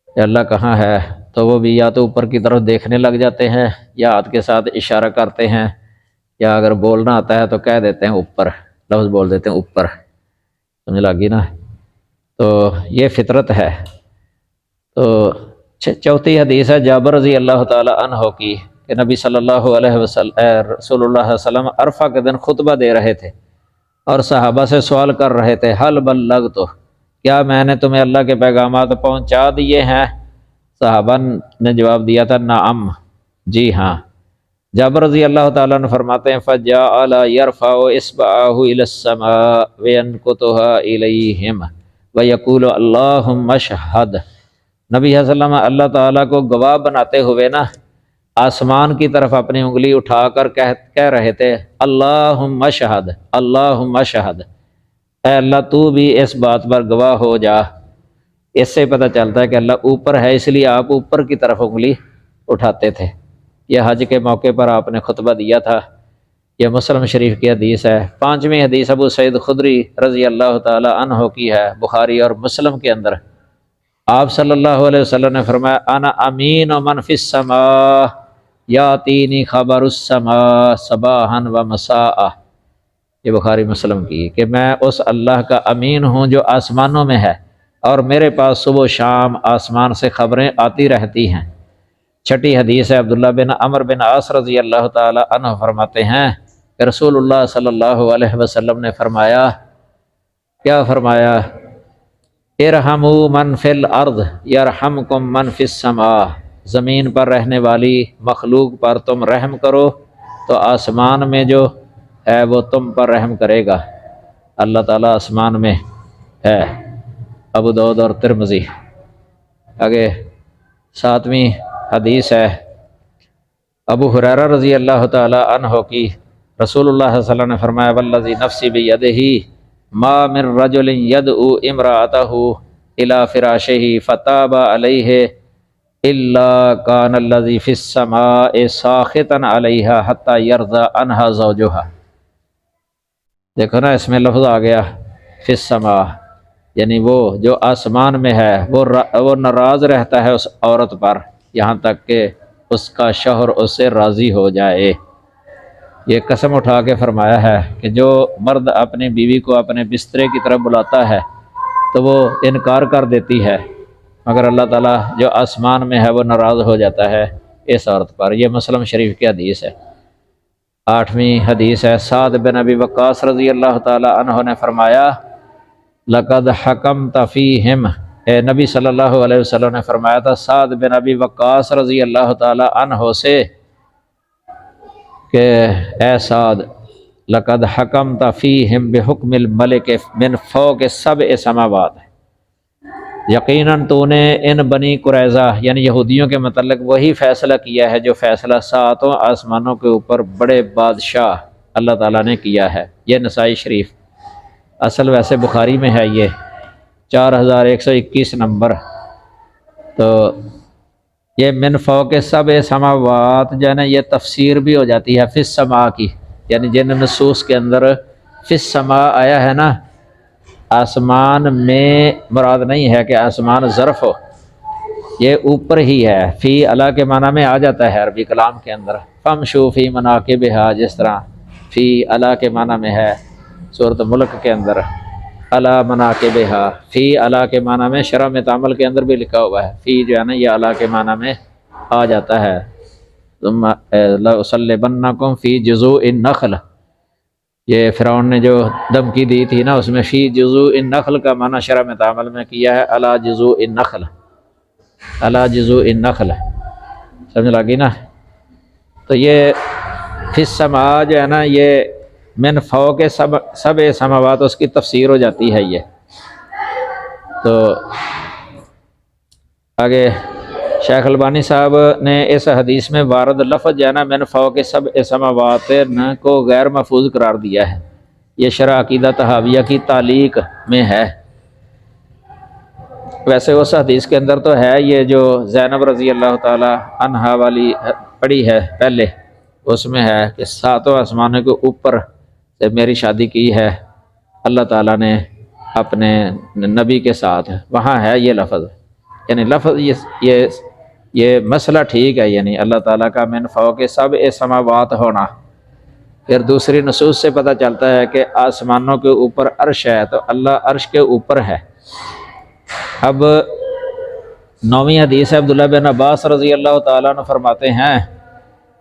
کہ اللہ کہاں ہے، تو وہ بھی یا تو اوپر کی طرف دیکھنے لگ جاتے ہیں یا ہاتھ کے ساتھ اشارہ کرتے ہیں، یا اگر بولنا آتا ہے تو کہہ دیتے ہیں اوپر، لفظ بول دیتے ہیں اوپر، سمجھ لگی نا۔ تو یہ فطرت ہے۔ تو چوتھی حدیث ہے جابر رضی اللہ تعالی عنہ کی، کہ نبی صلی اللہ علیہ وسلم رسول اللہ صلی اللہ علیہ وسلم عرفہ کے دن خطبہ دے رہے تھے اور صحابہ سے سوال کر رہے تھے، حل بلغت، کیا میں نے تمہیں اللہ کے پیغامات پہنچا دیے ہیں؟ صحابہ نے جواب دیا تھا نعم، جی ہاں۔ جابر رضی اللہ تعالیٰ عنہ فرماتے ہیں فجعل یرفع اصبعہ الی السماء وینکتھا الیہم ویقول اللہم اشہد، نبی صلی اللہ علیہ وسلم اللہ تعالیٰ کو گواہ بناتے ہوئے نا آسمان کی طرف اپنی انگلی اٹھا کر کہہ رہے تھے اللہم اشہد، اللہم اشہد، اے اللہ تو بھی اس بات پر گواہ ہو جا۔ اس سے پتہ چلتا ہے کہ اللہ اوپر ہے، اس لیے آپ اوپر کی طرف انگلی اٹھاتے تھے۔ یہ حج کے موقع پر آپ نے خطبہ دیا تھا۔ یہ مسلم شریف کی حدیث ہے۔ پانچویں حدیث ابو سعید خدری رضی اللہ تعالی عنہ کی ہے، بخاری اور مسلم کے اندر۔ آپ صلی اللہ علیہ وسلم نے فرمایا انا امین من فی السماء یاتینی خبر السماء صباحا و مساء، یہ بخاری مسلم کی، کہ میں اس اللہ کا امین ہوں جو آسمانوں میں ہے اور میرے پاس صبح و شام آسمان سے خبریں آتی رہتی ہیں۔ چھٹی حدیث ہے، عبداللہ بن عمر بن عاص رضی اللہ تعالی عنہ فرماتے ہیں کہ رسول اللہ صلی اللہ علیہ وسلم نے فرمایا، کیا فرمایا؟ ارحموا من فی الارض یرحمکم من فی السماء، زمین پر رہنے والی مخلوق پر تم رحم کرو تو آسمان میں جو ہے وہ تم پر رحم کرے گا۔ اللہ تعالیٰ آسمان میں ہے۔ ابو داؤد اور ترمذی۔ آگے ساتویں حدیث ہے ابو ہریرہ رضی اللہ تعالی عنہ کی، رسول اللہ صلی اللہ علیہ وسلم نے فرمایا والذی نفسی بیدہ ما من رجل یدعو امرأتہ الی فراشہ فتاب علیہ الا کان الذی فی السماء ساخطا علیہا حتی یرضى عنہا زوجہا۔ دیکھو نا اس میں لفظ آ گیا فی السماء، یعنی وہ جو آسمان میں ہے وہ ناراض رہتا ہے اس عورت پر یہاں تک کہ اس کا شوہر اس سے راضی ہو جائے۔ یہ قسم اٹھا کے فرمایا ہے کہ جو مرد اپنی بیوی کو اپنے بسترے کی طرف بلاتا ہے تو وہ انکار کر دیتی ہے، مگر اللہ تعالیٰ جو آسمان میں ہے وہ ناراض ہو جاتا ہے اس عورت پر۔ یہ مسلم شریف کی حدیث ہے۔ آٹھویں حدیث ہے سعد بن ابی وقاص رضی اللہ تعالی عنہ نے فرمایا لقد حکمت فیہم، اے نبی صلی اللہ علیہ وسلم نے فرمایا تھا سعد بن ابی وقاص رضی اللہ تعالی عنہ سے کہ اے سعد لقد حکمت فیہم بحکم الملک من فوق سبع سماوات، یقیناً تو نے ان بنی قریظہ یعنی یہودیوں کے متعلق وہی فیصلہ کیا ہے جو فیصلہ ساتوں آسمانوں کے اوپر بڑے بادشاہ اللہ تعالیٰ نے کیا ہے۔ یہ نسائی شریف، اصل ویسے بخاری میں ہے، یہ 4121 نمبر۔ تو یہ من فوق سبع سماوات جو ہے نا یہ تفسیر بھی ہو جاتی ہے فی السماء کی، یعنی جن نصوص کے اندر فی السماء آیا ہے نا آسمان میں مراد نہیں ہے کہ آسمان ظرف ہو، یہ اوپر ہی ہے۔ فی اللہ کے معنی میں آ جاتا ہے عربی کلام کے اندر، فامشوا فی مناکبہا، جس طرح فی اللہ کے معنی میں ہے سورۃ ملک کے اندر علی مناکبہا، فی اللہ کے معنی میں شرح میں تعامل کے اندر بھی لکھا ہوا ہے، فی جو ہے نا یہ اللہ کے معنی میں آ جاتا ہے۔ ثم لأصلبنکم فی جذوع النخل، یہ فرعون نے جو دھمکی دی تھی نا اس میں فی جذوع النخل کا معنی شرح میں تعامل میں کیا ہے علی جذوع النخل، علی جذوع النخل، سمجھ لگی نا؟ تو یہ فی السماء جو ہے نا یہ من فوق سبع سماوات اس کی تفسیر ہو جاتی ہے۔ یہ تو آگے شیخ البانی صاحب نے اس حدیث میں وارد لفظ جو ہے نا من فوق سبع سماوات کو غیر محفوظ قرار دیا ہے۔ یہ شرح عقیدہ طحاویہ کی تعلیق میں ہے۔ ویسے اس حدیث کے اندر تو ہے یہ جو زینب رضی اللہ تعالی عنہا والی پڑھی ہے پہلے، اس میں ہے کہ ساتوں آسمانوں کے اوپر سے میری شادی کی ہے اللہ تعالیٰ نے اپنے نبی کے ساتھ، وہاں ہے یہ لفظ، یعنی لفظ یہ مسئلہ ٹھیک ہے، یعنی اللہ تعالیٰ کا من فوق سبع سماوات ہونا۔ پھر دوسری نصوص سے پتہ چلتا ہے کہ آسمانوں کے اوپر عرش ہے، تو اللہ عرش کے اوپر ہے۔ اب نویں حدیث ہے عبداللہ بن عباس رضی اللہ تعالیٰ عنہ فرماتے ہیں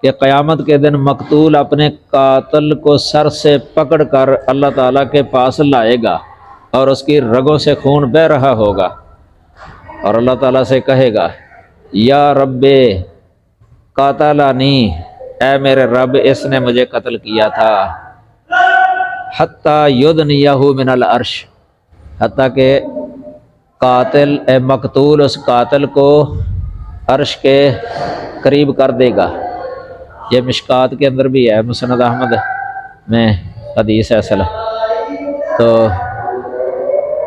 کہ قیامت کے دن مقتول اپنے قاتل کو سر سے پکڑ کر اللہ تعالیٰ کے پاس لائے گا اور اس کی رگوں سے خون بہہ رہا ہوگا، اور اللہ تعالیٰ سے کہے گا یا رب قاتلانی، اے میرے رب اس نے مجھے قتل کیا تھا، حتیٰ یدنیہ من العرش، حتیٰ کہ قاتل مقتول اس قاتل کو عرش کے قریب کر دے گا۔ یہ مشکات کے اندر بھی ہے، مسند احمد میں حدیث ہے اصل۔ تو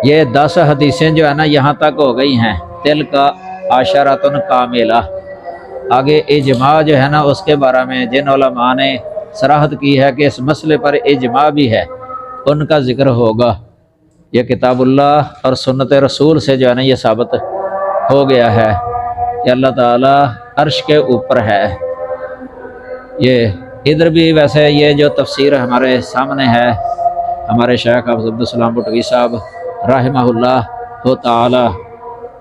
یہ 10 حدیثیں جو ہے نا یہاں تک ہو گئی ہیں، تل کا عشرۃ کاملہ۔ آگے اجماع جو ہے نا اس کے بارے میں جن علماء نے صراحت کی ہے کہ اس مسئلے پر اجماع بھی ہے، ان کا ذکر ہوگا۔ یہ کتاب اللہ اور سنت رسول سے جو ہے نا یہ ثابت ہو گیا ہے کہ اللہ تعالیٰ عرش کے اوپر ہے۔ یہ ادھر بھی ویسے یہ جو تفسیر ہمارے سامنے ہے، ہمارے شیخ حافظ عبدالسلام بٹوی صاحب رحمہ اللہ تعالی،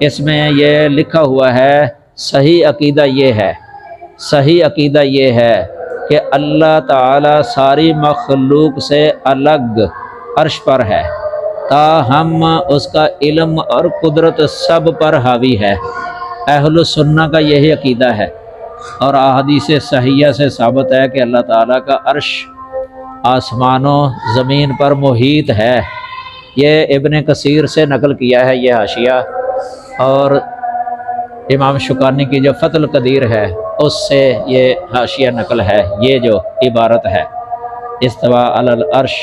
اس میں یہ لکھا ہوا ہے صحیح عقیدہ یہ ہے کہ اللہ تعالیٰ ساری مخلوق سے الگ عرش پر ہے، تاہم اس کا علم اور قدرت سب پر حاوی ہے۔ اہل السنہ کا یہی عقیدہ ہے، اور احادیث صحیحہ سے ثابت ہے کہ اللہ تعالیٰ کا عرش آسمانوں زمین پر محیط ہے۔ یہ ابن کثیر سے نقل کیا ہے یہ حاشیہ، اور امام شوکانی کی جو فتح القدیر ہے اس سے یہ حاشیہ نقل ہے، یہ جو عبارت ہے استواء علی العرش،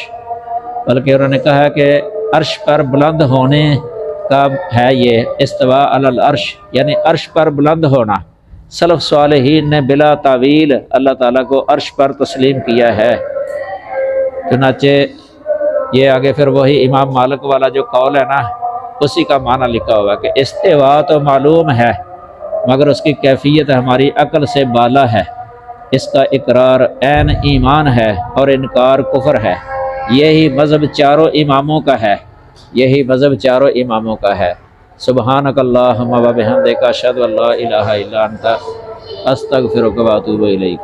بلکہ انہوں نے کہا کہ عرش پر بلند ہونے کا ہے یہ استواء علی العرش، یعنی عرش پر بلند ہونا۔ سلف صالحین نے بلا تعویل اللہ تعالیٰ کو عرش پر تسلیم کیا ہے۔ چنانچہ یہ آگے پھر وہی امام مالک والا جو قول ہے نا اسی کا معنی لکھا ہوا کہ استواء تو معلوم ہے مگر اس کی کیفیت ہماری عقل سے بالا ہے، اس کا اقرار عین ایمان ہے اور انکار کفر ہے۔ یہی مذہب چاروں اماموں کا ہے۔ سبحانک اللہم و بحمدک اشہد ان لا الہ الا انت استغفرک و اتوب الیک۔